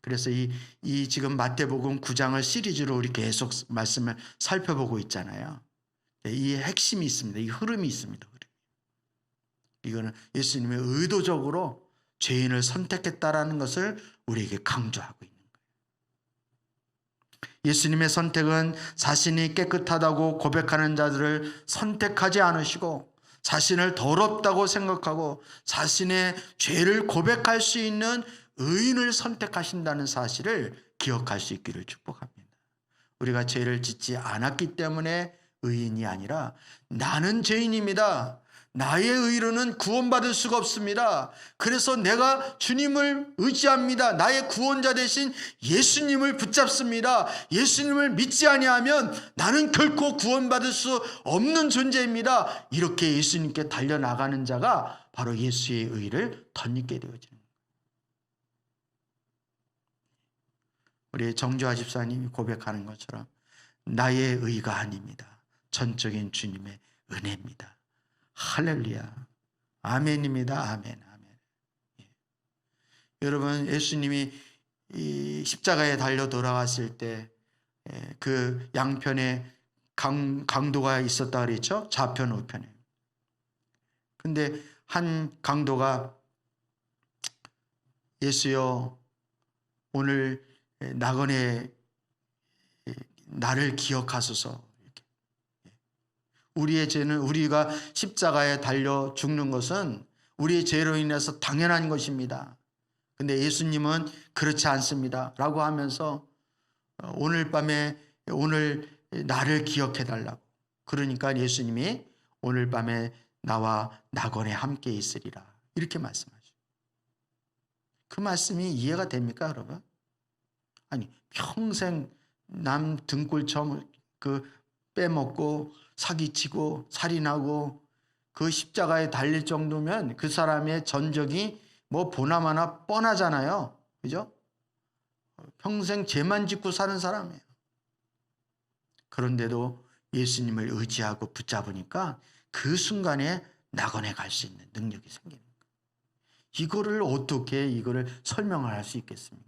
그래서 이 지금 마태복음 9장을 시리즈로 우리 계속 말씀을 살펴보고 있잖아요. 이 핵심이 있습니다. 이 흐름이 있습니다. 이거는 예수님이 의도적으로 죄인을 선택했다라는 것을 우리에게 강조하고 있는 거예요. 예수님의 선택은 자신이 깨끗하다고 고백하는 자들을 선택하지 않으시고 자신을 더럽다고 생각하고 자신의 죄를 고백할 수 있는 의인을 선택하신다는 사실을 기억할 수 있기를 축복합니다. 우리가 죄를 짓지 않았기 때문에 의인이 아니라 나는 죄인입니다. 나의 의로는 구원받을 수가 없습니다. 그래서 내가 주님을 의지합니다. 나의 구원자 되신 예수님을 붙잡습니다. 예수님을 믿지 아니하면 나는 결코 구원받을 수 없는 존재입니다. 이렇게 예수님께 달려나가는 자가 바로 예수의 의를 덧입게 되어지는 거예요. 우리 정주아 집사님이 고백하는 것처럼 나의 의가 아닙니다. 전적인 주님의 은혜입니다. 할렐루야. 아멘입니다. 아멘. 예. 여러분, 예수님이 이 십자가에 달려 돌아왔을 때 그 양편에 강도가 있었다 그랬죠? 좌편 우편에. 근데 한 강도가 예수여 오늘 나그네 나를 기억하소서. 우리의 죄는 우리가 십자가에 달려 죽는 것은 우리의 죄로 인해서 당연한 것입니다. 근데 예수님은 그렇지 않습니다. 라고 하면서 오늘 밤에 오늘 나를 기억해 달라고. 그러니까 예수님이 오늘 밤에 나와 낙원에 함께 있으리라. 이렇게 말씀하죠. 그 말씀이 이해가 됩니까, 여러분? 아니, 평생 남 등골 빼먹고 사기치고 살인하고 그 십자가에 달릴 정도면 그 사람의 전적이 뭐 보나마나 뻔하잖아요. 그죠? 평생 죄만 짓고 사는 사람이에요. 그런데도 예수님을 의지하고 붙잡으니까 그 순간에 낙원에 갈 수 있는 능력이 생기는 거예요. 이거를 설명을 할 수 있겠습니까?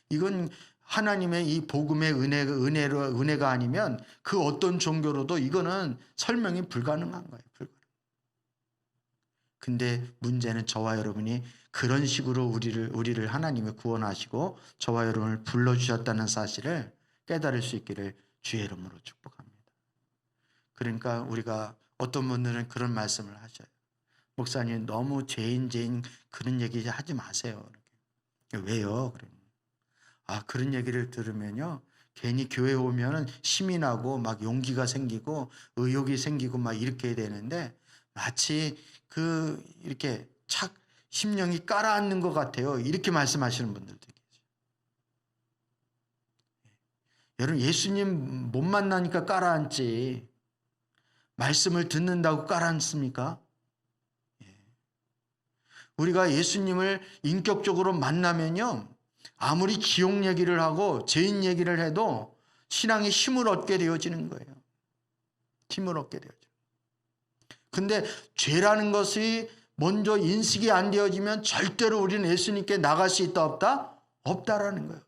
이건 하나님의 이 복음의 은혜가 아니면 그 어떤 종교로도 이거는 설명이 불가능한 거예요. 근데 문제는 저와 여러분이 그런 식으로 우리를 하나님이 구원하시고 저와 여러분을 불러주셨다는 사실을 깨달을 수 있기를 주의 이름으로 축복합니다. 그러니까 우리가 어떤 분들은 그런 말씀을 하셔요. 목사님 너무 죄인 그런 얘기 하지 마세요. 이렇게. 왜요? 그런 얘기를 들으면요, 괜히 교회 오면은 힘이 나고 막 용기가 생기고 의욕이 생기고 막 이렇게 되는데 마치 이렇게 착 심령이 깔아앉는 것 같아요. 이렇게 말씀하시는 분들도 계세요. 여러분, 예수님 못 만나니까 깔아앉지 말씀을 듣는다고 깔아앉습니까? 우리가 예수님을 인격적으로 만나면요, 아무리 지옥 얘기를 하고 죄인 얘기를 해도 신앙의 힘을 얻게 되어지는 거예요. 힘을 얻게 되어져요. 근데 죄라는 것이 먼저 인식이 안 되어지면 절대로 우리는 예수님께 나갈 수 있다 없다? 없다라는 거예요.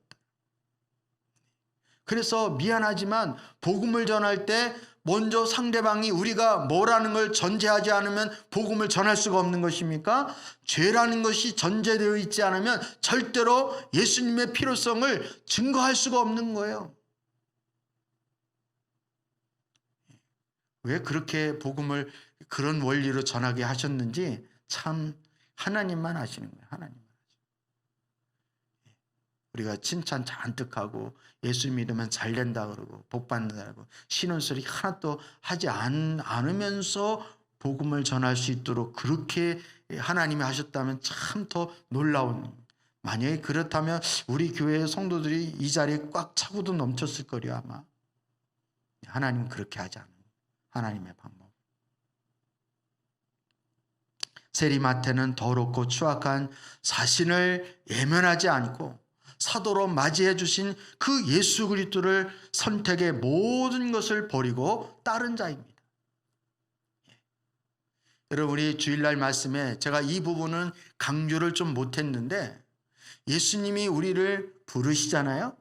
그래서 미안하지만 복음을 전할 때 먼저 상대방이 우리가 뭐라는 걸 전제하지 않으면 복음을 전할 수가 없는 것입니까? 죄라는 것이 전제되어 있지 않으면 절대로 예수님의 필요성을 증거할 수가 없는 거예요. 왜 그렇게 복음을 그런 원리로 전하게 하셨는지 참 하나님만 아시는 거예요. 하나님. 우리가 칭찬 잔뜩 하고 예수 믿으면 잘 된다 그러고 복 받는다고 쉬는 소리 하나도 하지 않으면서 복음을 전할 수 있도록 그렇게 하나님이 하셨다면 참 더 놀라운, 만약에 그렇다면 우리 교회의 성도들이 이 자리에 꽉 차고도 넘쳤을 거려 아마. 하나님은 그렇게 하지 않아요. 하나님의 방법. 세리마태는 더럽고 추악한 자신을 예면하지 않고 사도로 맞이해 주신 그 예수 그리스도를 선택의 모든 것을 버리고 따른 자입니다. 여러분, 우리 주일날 말씀에 제가 이 부분은 강조를 좀 못했는데 예수님이 우리를 부르시잖아요.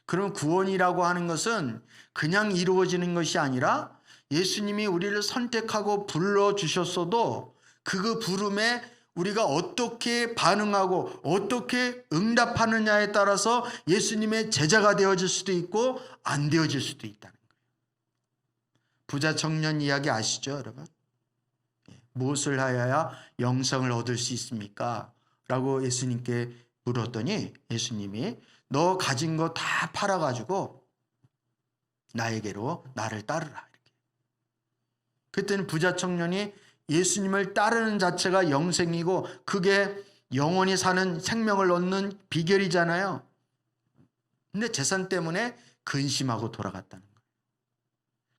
그럼 구원이라고 하는 것은 그냥 이루어지는 것이 아니라 예수님이 우리를 선택하고 불러주셨어도 그 부름에 우리가 어떻게 반응하고 어떻게 응답하느냐에 따라서 예수님의 제자가 되어질 수도 있고 안 되어질 수도 있다는 거예요. 부자 청년 이야기 아시죠, 여러분? 무엇을 하여야 영생을 얻을 수 있습니까? 라고 예수님께 물었더니 예수님이 너 가진 거 다 팔아가지고 나에게로 나를 따르라. 이렇게. 그때는 부자 청년이 예수님을 따르는 자체가 영생이고 그게 영원히 사는 생명을 얻는 비결이잖아요. 근데 재산 때문에 근심하고 돌아갔다는 거예요.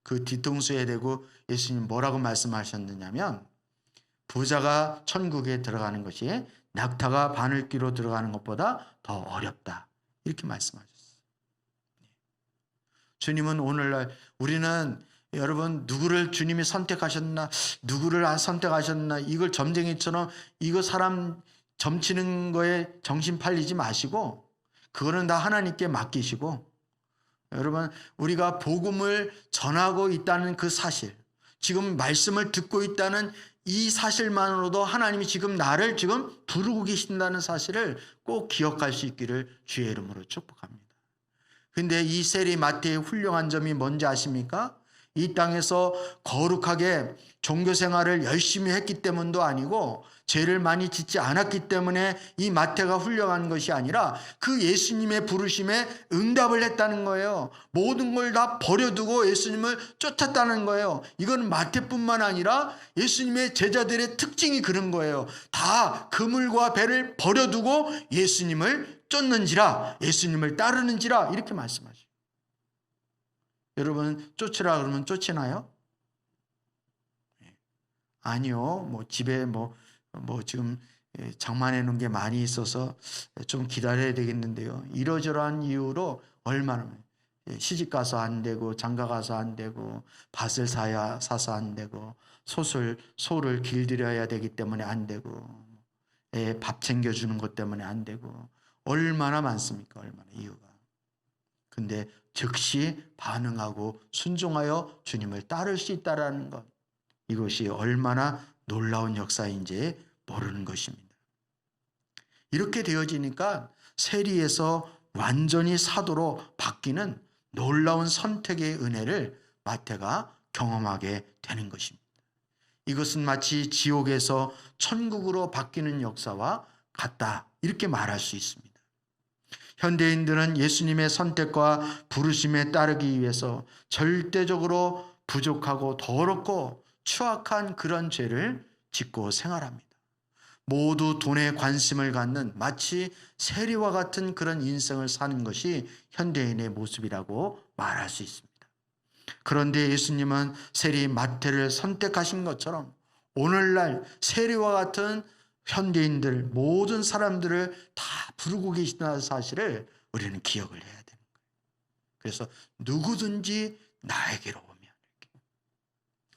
그 뒤통수에 대고 예수님 뭐라고 말씀하셨느냐면 부자가 천국에 들어가는 것이 낙타가 바늘귀로 들어가는 것보다 더 어렵다. 이렇게 말씀하셨어요. 주님은 오늘날 우리는 여러분 누구를 주님이 선택하셨나 누구를 선택하셨나 이걸 점쟁이처럼 이거 사람 점치는 거에 정신 팔리지 마시고 그거는 다 하나님께 맡기시고 여러분 우리가 복음을 전하고 있다는 그 사실 지금 말씀을 듣고 있다는 이 사실만으로도 하나님이 지금 나를 지금 부르고 계신다는 사실을 꼭 기억할 수 있기를 주의 이름으로 축복합니다. 근데 이 세리 마태의 훌륭한 점이 뭔지 아십니까? 이 땅에서 거룩하게 종교 생활을 열심히 했기 때문도 아니고 죄를 많이 짓지 않았기 때문에 이 마태가 훌륭한 것이 아니라 그 예수님의 부르심에 응답을 했다는 거예요. 모든 걸 다 버려두고 예수님을 쫓았다는 거예요. 이건 마태뿐만 아니라 예수님의 제자들의 특징이 그런 거예요. 다 그물과 배를 버려두고 예수님을 쫓는지라 예수님을 따르는지라 이렇게 말씀하시죠. 여러분 쫓으라 그러면 쫓이나요? 아니요. 뭐 집에 뭐 지금 장만해 놓은 게 많이 있어서 좀 기다려야 되겠는데요. 이러저러한 이유로 얼마나 시집 가서 안 되고 장가 가서 안 되고 밭을 사서 안 되고 소를 길들여야 되기 때문에 안 되고 밥 챙겨주는 것 때문에 안 되고 얼마나 많습니까? 얼마나 이유가. 근데 즉시 반응하고 순종하여 주님을 따를 수 있다는 것. 이것이 얼마나 놀라운 역사인지 모르는 것입니다. 이렇게 되어지니까 세리에서 완전히 사도로 바뀌는 놀라운 선택의 은혜를 마태가 경험하게 되는 것입니다. 이것은 마치 지옥에서 천국으로 바뀌는 역사와 같다, 이렇게 말할 수 있습니다. 현대인들은 예수님의 선택과 부르심에 따르기 위해서 절대적으로 부족하고 더럽고 추악한 그런 죄를 짓고 생활합니다. 모두 돈에 관심을 갖는 마치 세리와 같은 그런 인생을 사는 것이 현대인의 모습이라고 말할 수 있습니다. 그런데 예수님은 세리 마태를 선택하신 것처럼 오늘날 세리와 같은 현대인들, 모든 사람들을 다 부르고 계시다는 사실을 우리는 기억을 해야 되는 거예요. 그래서 누구든지 나에게로 오면,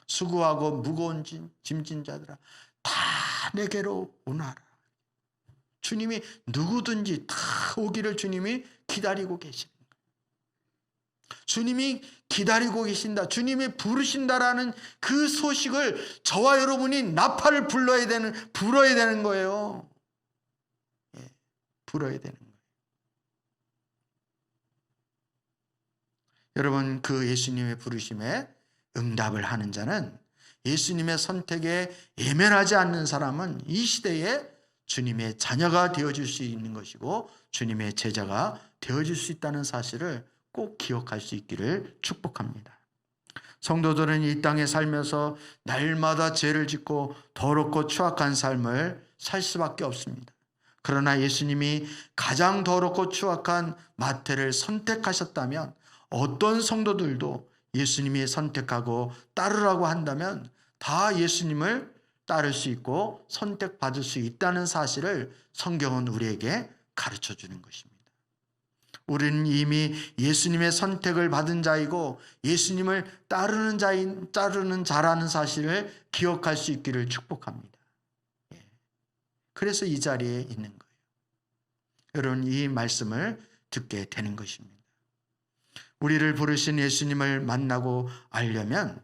수고하고 무거운 짐진 자들아 다 내게로 오너라. 주님이 누구든지 다 오기를 주님이 기다리고 계십니다. 주님이 기다리고 계신다, 주님이 부르신다라는 그 소식을 저와 여러분이 나팔을 불어야 되는 거예요. 불어야 되는 거예요. 여러분, 그 예수님의 부르심에 응답을 하는 자는, 예수님의 선택에 예면하지 않는 사람은 이 시대에 주님의 자녀가 되어줄 수 있는 것이고 주님의 제자가 되어줄 수 있다는 사실을 꼭 기억할 수 있기를 축복합니다. 성도들은 이 땅에 살면서 날마다 죄를 짓고 더럽고 추악한 삶을 살 수밖에 없습니다. 그러나 예수님이 가장 더럽고 추악한 마태를 선택하셨다면, 어떤 성도들도 예수님이 선택하고 따르라고 한다면 다 예수님을 따를 수 있고 선택받을 수 있다는 사실을 성경은 우리에게 가르쳐 주는 것입니다. 우리는 이미 예수님의 선택을 받은 자이고 예수님을 따르는 자라는 사실을 기억할 수 있기를 축복합니다. 그래서 이 자리에 있는 거예요. 여러분, 이 말씀을 듣게 되는 것입니다. 우리를 부르신 예수님을 만나고 알려면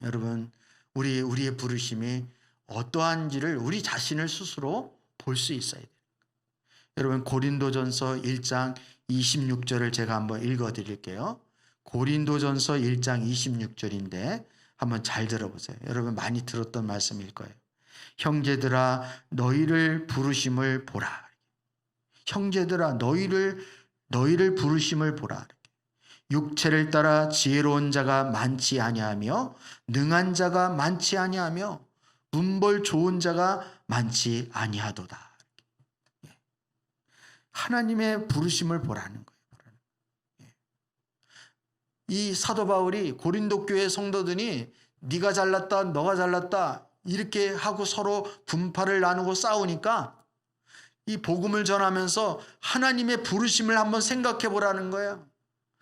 여러분, 우리의 부르심이 어떠한지를 우리 자신을 스스로 볼 수 있어야 돼요. 여러분, 고린도전서 1장 26절을 제가 한번 읽어드릴게요. 고린도전서 1장 26절인데 한번 잘 들어보세요. 여러분 많이 들었던 말씀일 거예요. 형제들아 너희를 부르심을 보라. 형제들아 너희를 부르심을 보라. 육체를 따라 지혜로운 자가 많지 아니하며 능한 자가 많지 아니하며 문벌 좋은 자가 많지 아니하도다. 하나님의 부르심을 보라는 거예요. 이 사도 바울이 고린도 교회 성도들이 네가 잘났다, 너가 잘났다 이렇게 하고 서로 분파를 나누고 싸우니까 이 복음을 전하면서 하나님의 부르심을 한번 생각해 보라는 거예요.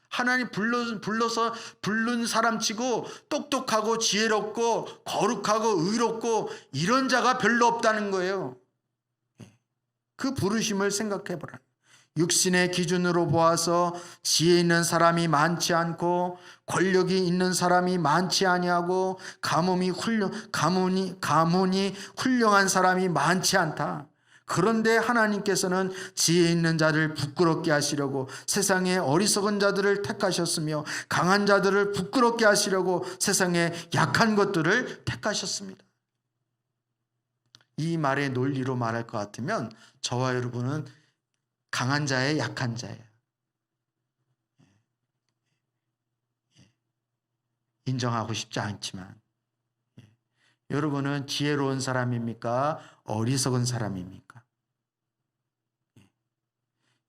하나님 불러서 부른 사람치고 똑똑하고 지혜롭고 거룩하고 의롭고 이런 자가 별로 없다는 거예요. 그 부르심을 생각해 보라. 육신의 기준으로 보아서 지혜 있는 사람이 많지 않고 권력이 있는 사람이 많지 아니하고 가문이 훌륭한 사람이 많지 않다. 그런데 하나님께서는 지혜 있는 자를 부끄럽게 하시려고 세상의 어리석은 자들을 택하셨으며 강한 자들을 부끄럽게 하시려고 세상의 약한 것들을 택하셨습니다. 이 말의 논리로 말할 것 같으면 저와 여러분은 강한 자의 약한 자예요. 인정하고 싶지 않지만 여러분은 지혜로운 사람입니까? 어리석은 사람입니까?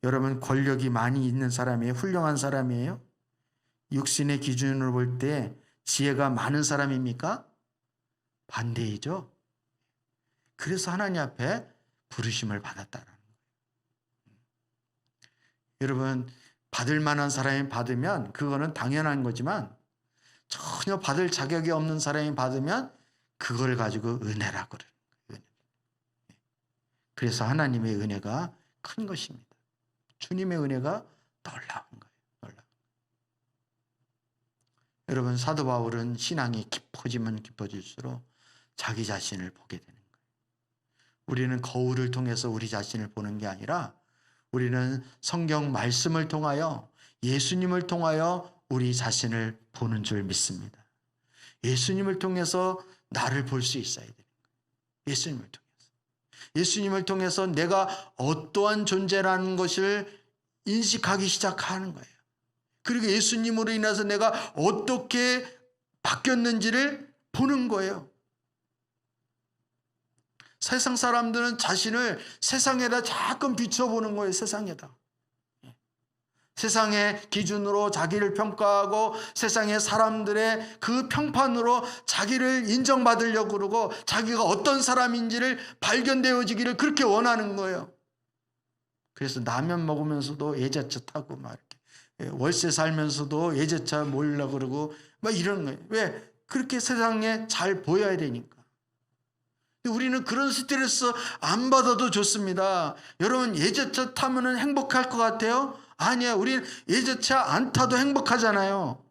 여러분 권력이 많이 있는 사람이에요? 훌륭한 사람이에요? 육신의 기준으로 볼 때 지혜가 많은 사람입니까? 반대이죠. 그래서 하나님 앞에 부르심을 받았다는 거예요. 여러분 받을 만한 사람이 받으면 그거는 당연한 거지만 전혀 받을 자격이 없는 사람이 받으면 그걸 가지고 은혜라고 그래요. 은혜. 그래서 하나님의 은혜가 큰 것입니다. 주님의 은혜가 놀라운 거예요. 놀라운. 여러분 사도 바울은 신앙이 깊어지면 깊어질수록 자기 자신을 보게 되는 거예요. 우리는 거울을 통해서 우리 자신을 보는 게 아니라 우리는 성경 말씀을 통하여 예수님을 통하여 우리 자신을 보는 줄 믿습니다. 예수님을 통해서 나를 볼 수 있어야 돼요. 예수님을 통해서. 예수님을 통해서 내가 어떠한 존재라는 것을 인식하기 시작하는 거예요. 그리고 예수님으로 인해서 내가 어떻게 바뀌었는지를 보는 거예요. 세상 사람들은 자신을 세상에다 자꾸 비춰보는 거예요. 세상에다. 세상의 기준으로 자기를 평가하고 세상의 사람들의 그 평판으로 자기를 인정받으려고 그러고 자기가 어떤 사람인지를 발견되어지기를 그렇게 원하는 거예요. 그래서 라면 먹으면서도 예자차 타고 막 이렇게 월세 살면서도 예자차 몰려고 그러고 막 이런 거예요. 왜? 그렇게 세상에 잘 보여야 되니까. 우리는 그런 스트레스 안 받아도 좋습니다. 여러분, 예자차 타면 행복할 것 같아요? 아니야. 우리는 예자차 안 타도 행복하잖아요.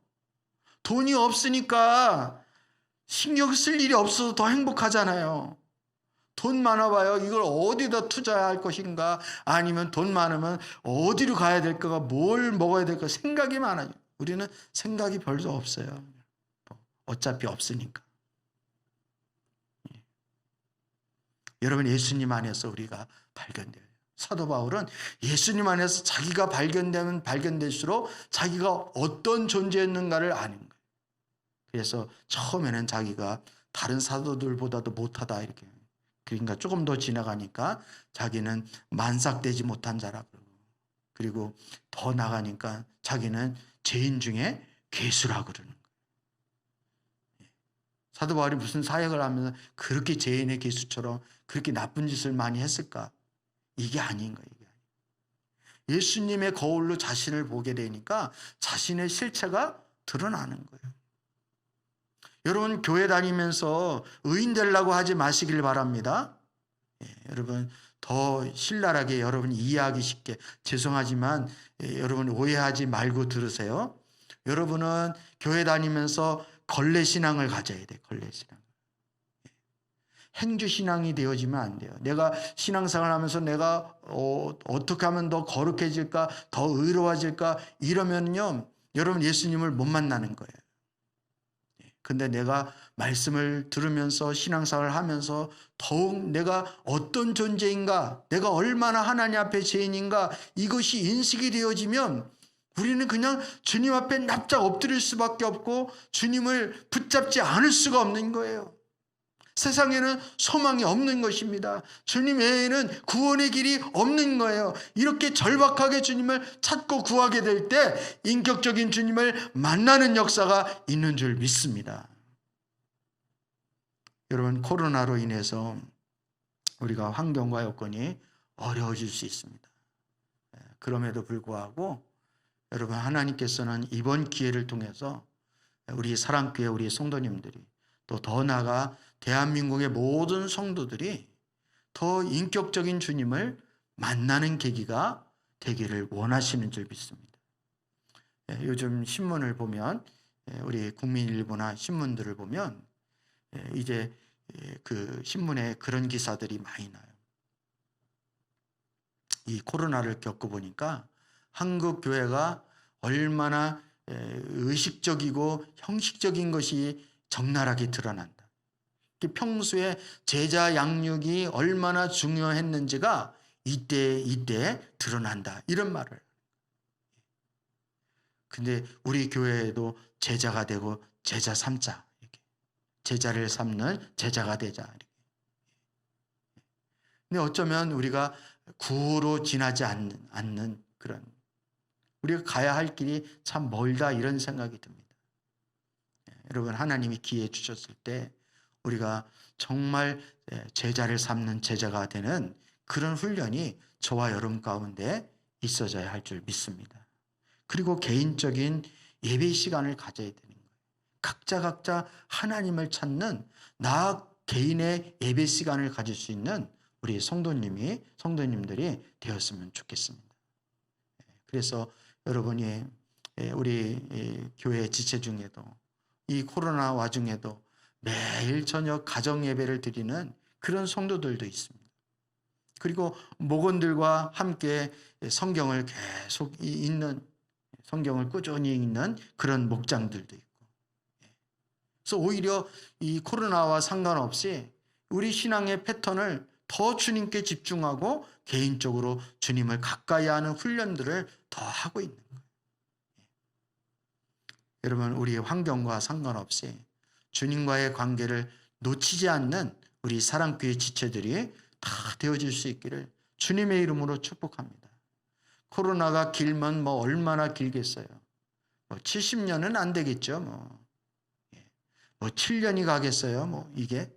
돈이 없으니까 신경 쓸 일이 없어서 더 행복하잖아요. 돈 많아봐요. 이걸 어디다 투자할 것인가? 아니면 돈 많으면 어디로 가야 될까? 뭘 먹어야 될까? 생각이 많아요. 우리는 생각이 별로 없어요. 어차피 없으니까. 여러분, 예수님 안에서 우리가 발견돼요. 사도 바울은 예수님 안에서 자기가 발견되면 발견될수록 자기가 어떤 존재였는가를 아는 거예요. 그래서 처음에는 자기가 다른 사도들보다도 못하다 이렇게, 그러니까 조금 더 지나가니까 자기는 만삭되지 못한 자라고, 그리고 더 나가니까 자기는 죄인 중에 괴수라고 그러는 거예요. 사도 바울이 무슨 사역을 하면서 그렇게 죄인의 괴수처럼 그렇게 나쁜 짓을 많이 했을까? 이게 아닌 거예요. 예수님의 거울로 자신을 보게 되니까 자신의 실체가 드러나는 거예요. 여러분, 교회 다니면서 의인 되려고 하지 마시길 바랍니다. 여러분, 더 신랄하게 여러분 이해하기 쉽게, 죄송하지만 여러분 오해하지 말고 들으세요. 여러분은 교회 다니면서 걸레신앙을 가져야 돼요. 걸레신앙. 행주신앙이 되어지면 안 돼요. 내가 신앙생활 하면서 내가 어떻게 하면 더 거룩해질까, 더 의로워질까, 이러면요 여러분 예수님을 못 만나는 거예요. 근데 내가 말씀을 들으면서 신앙생활을 하면서 더욱 내가 어떤 존재인가, 내가 얼마나 하나님 앞에 죄인인가, 이것이 인식이 되어지면 우리는 그냥 주님 앞에 납작 엎드릴 수밖에 없고 주님을 붙잡지 않을 수가 없는 거예요. 세상에는 소망이 없는 것입니다. 주님 외에는 구원의 길이 없는 거예요. 이렇게 절박하게 주님을 찾고 구하게 될 때 인격적인 주님을 만나는 역사가 있는 줄 믿습니다. 여러분, 코로나로 인해서 우리가 환경과 여건이 어려워질 수 있습니다. 그럼에도 불구하고 여러분, 하나님께서는 이번 기회를 통해서 우리 사랑교회 우리 성도님들이 또 더 나아가 대한민국의 모든 성도들이 더 인격적인 주님을 만나는 계기가 되기를 원하시는 줄 믿습니다. 요즘 신문을 보면, 우리 국민일보나 신문들을 보면 이제 그 신문에 그런 기사들이 많이 나요. 이 코로나를 겪어보니까 한국 교회가 얼마나 의식적이고 형식적인 것이 적나라하게 드러난다. 평소에 제자 양육이 얼마나 중요했는지가 이때 드러난다. 이런 말을. 근데 우리 교회에도 제자가 되고 제자 삼자. 이렇게. 제자를 삼는 제자가 되자. 이렇게. 근데 어쩌면 우리가 구호로 지나지 않는 그런, 우리가 가야 할 길이 참 멀다 이런 생각이 듭니다. 여러분, 하나님이 기회 주셨을 때 우리가 정말 제자를 삼는 제자가 되는 그런 훈련이 저와 여러분 가운데 있어져야 할 줄 믿습니다. 그리고 개인적인 예배 시간을 가져야 되는 거예요. 각자 하나님을 찾는 나 개인의 예배 시간을 가질 수 있는 우리 성도님들이 되었으면 좋겠습니다. 그래서 여러분이 우리 교회 지체 중에도 이 코로나 와중에도 매일 저녁 가정 예배를 드리는 그런 성도들도 있습니다. 그리고 목원들과 함께 성경을 계속 읽는 성경을 꾸준히 읽는 그런 목장들도 있고. 그래서 오히려 이 코로나와 상관없이 우리 신앙의 패턴을 더 주님께 집중하고 개인적으로 주님을 가까이 하는 훈련들을 더 하고 있는 거예요. 여러분, 우리의 환경과 상관없이 주님과의 관계를 놓치지 않는 우리 사랑교회 지체들이 다 되어질 수 있기를 주님의 이름으로 축복합니다. 코로나가 길면 뭐 얼마나 길겠어요. 뭐 70년은 안 되겠죠. 뭐 7년이 가겠어요. 이게.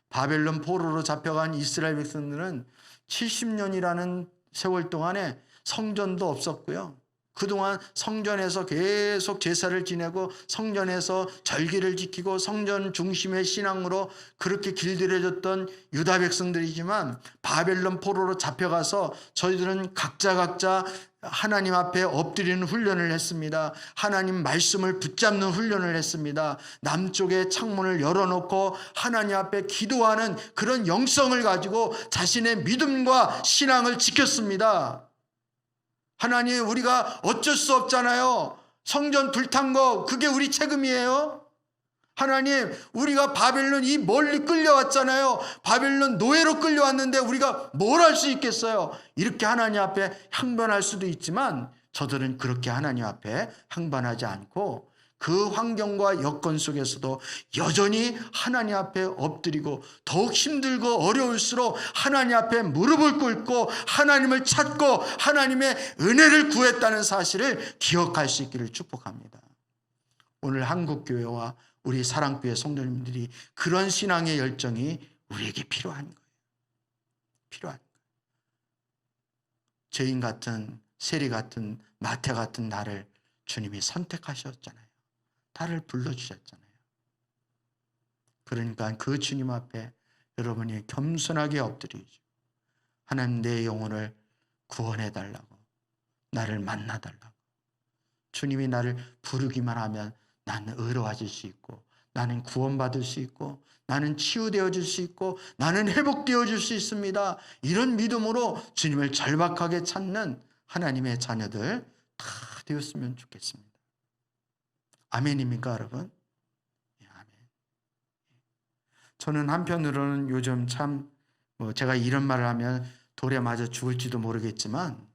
바벨론 포로로 잡혀간 이스라엘 백성들은 70년이라는 세월 동안에 성전도 없었고요. 그동안 성전에서 계속 제사를 지내고 성전에서 절기를 지키고 성전 중심의 신앙으로 그렇게 길들여졌던 유다 백성들이지만 바벨론 포로로 잡혀가서 저희들은 각자 하나님 앞에 엎드리는 훈련을 했습니다. 하나님 말씀을 붙잡는 훈련을 했습니다. 남쪽에 창문을 열어놓고 하나님 앞에 기도하는 그런 영성을 가지고 자신의 믿음과 신앙을 지켰습니다. 하나님, 우리가 어쩔 수 없잖아요. 성전 불탄 거 그게 우리 책임이에요. 하나님, 우리가 바벨론 이 멀리 끌려왔잖아요. 바벨론 노예로 끌려왔는데 우리가 뭘 할 수 있겠어요? 이렇게 하나님 앞에 항변할 수도 있지만 저들은 그렇게 하나님 앞에 항변하지 않고 그 환경과 여건 속에서도 여전히 하나님 앞에 엎드리고 더욱 힘들고 어려울수록 하나님 앞에 무릎을 꿇고 하나님을 찾고 하나님의 은혜를 구했다는 사실을 기억할 수 있기를 축복합니다. 오늘 한국교회와 우리 사랑교회 성도님들이 그런 신앙의 열정이 우리에게 필요한 거예요. 필요한 거예요. 죄인 같은 세리 같은 마태 같은 나를 주님이 선택하셨잖아요. 나를 불러주셨잖아요. 그러니까 그 주님 앞에 여러분이 겸손하게 엎드리죠. 하나님, 내 영혼을 구원해달라고, 나를 만나달라고. 주님이 나를 부르기만 하면 나는 의로워질 수 있고, 나는 구원받을 수 있고, 나는 치유되어질 수 있고, 나는 회복되어질 수 있습니다. 이런 믿음으로 주님을 절박하게 찾는 하나님의 자녀들 다 되었으면 좋겠습니다. 아멘입니까, 여러분? 아멘. 저는 한편으로는 요즘 참 제가 이런 말을 하면 돌에 맞아 죽을지도 모르겠지만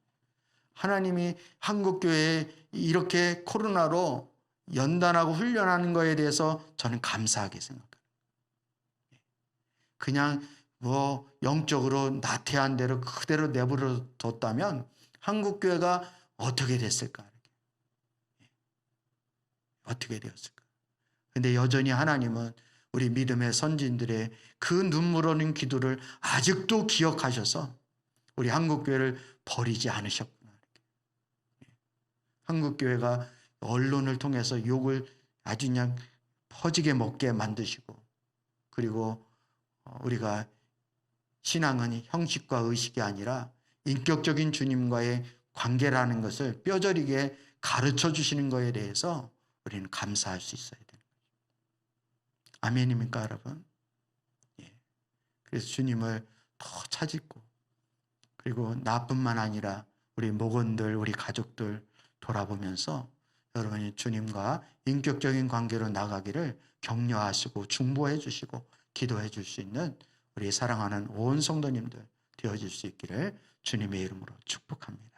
하나님이 한국교회에 이렇게 코로나로 연단하고 훈련하는 거에 대해서 저는 감사하게 생각합니다. 그냥 영적으로 나태한 대로 그대로 내버려 뒀다면 한국교회가 어떻게 됐을까? 어떻게 되었을까? 근데 여전히 하나님은 우리 믿음의 선진들의 그 눈물 어린 기도를 아직도 기억하셔서 우리 한국교회를 버리지 않으셨구나. 한국교회가 언론을 통해서 욕을 아주 그냥 퍼지게 먹게 만드시고, 그리고 우리가 신앙은 형식과 의식이 아니라 인격적인 주님과의 관계라는 것을 뼈저리게 가르쳐 주시는 것에 대해서 우리는 감사할 수 있어야 되는 거죠. 아멘입니까, 여러분? 그래서 주님을 더 찾고, 그리고 나뿐만 아니라 우리 목원들, 우리 가족들 돌아보면서 여러분이 주님과 인격적인 관계로 나가기를 격려하시고 중보해 주시고 기도해 줄 수 있는 우리 사랑하는 온 성도님들 되어질 수 있기를 주님의 이름으로 축복합니다.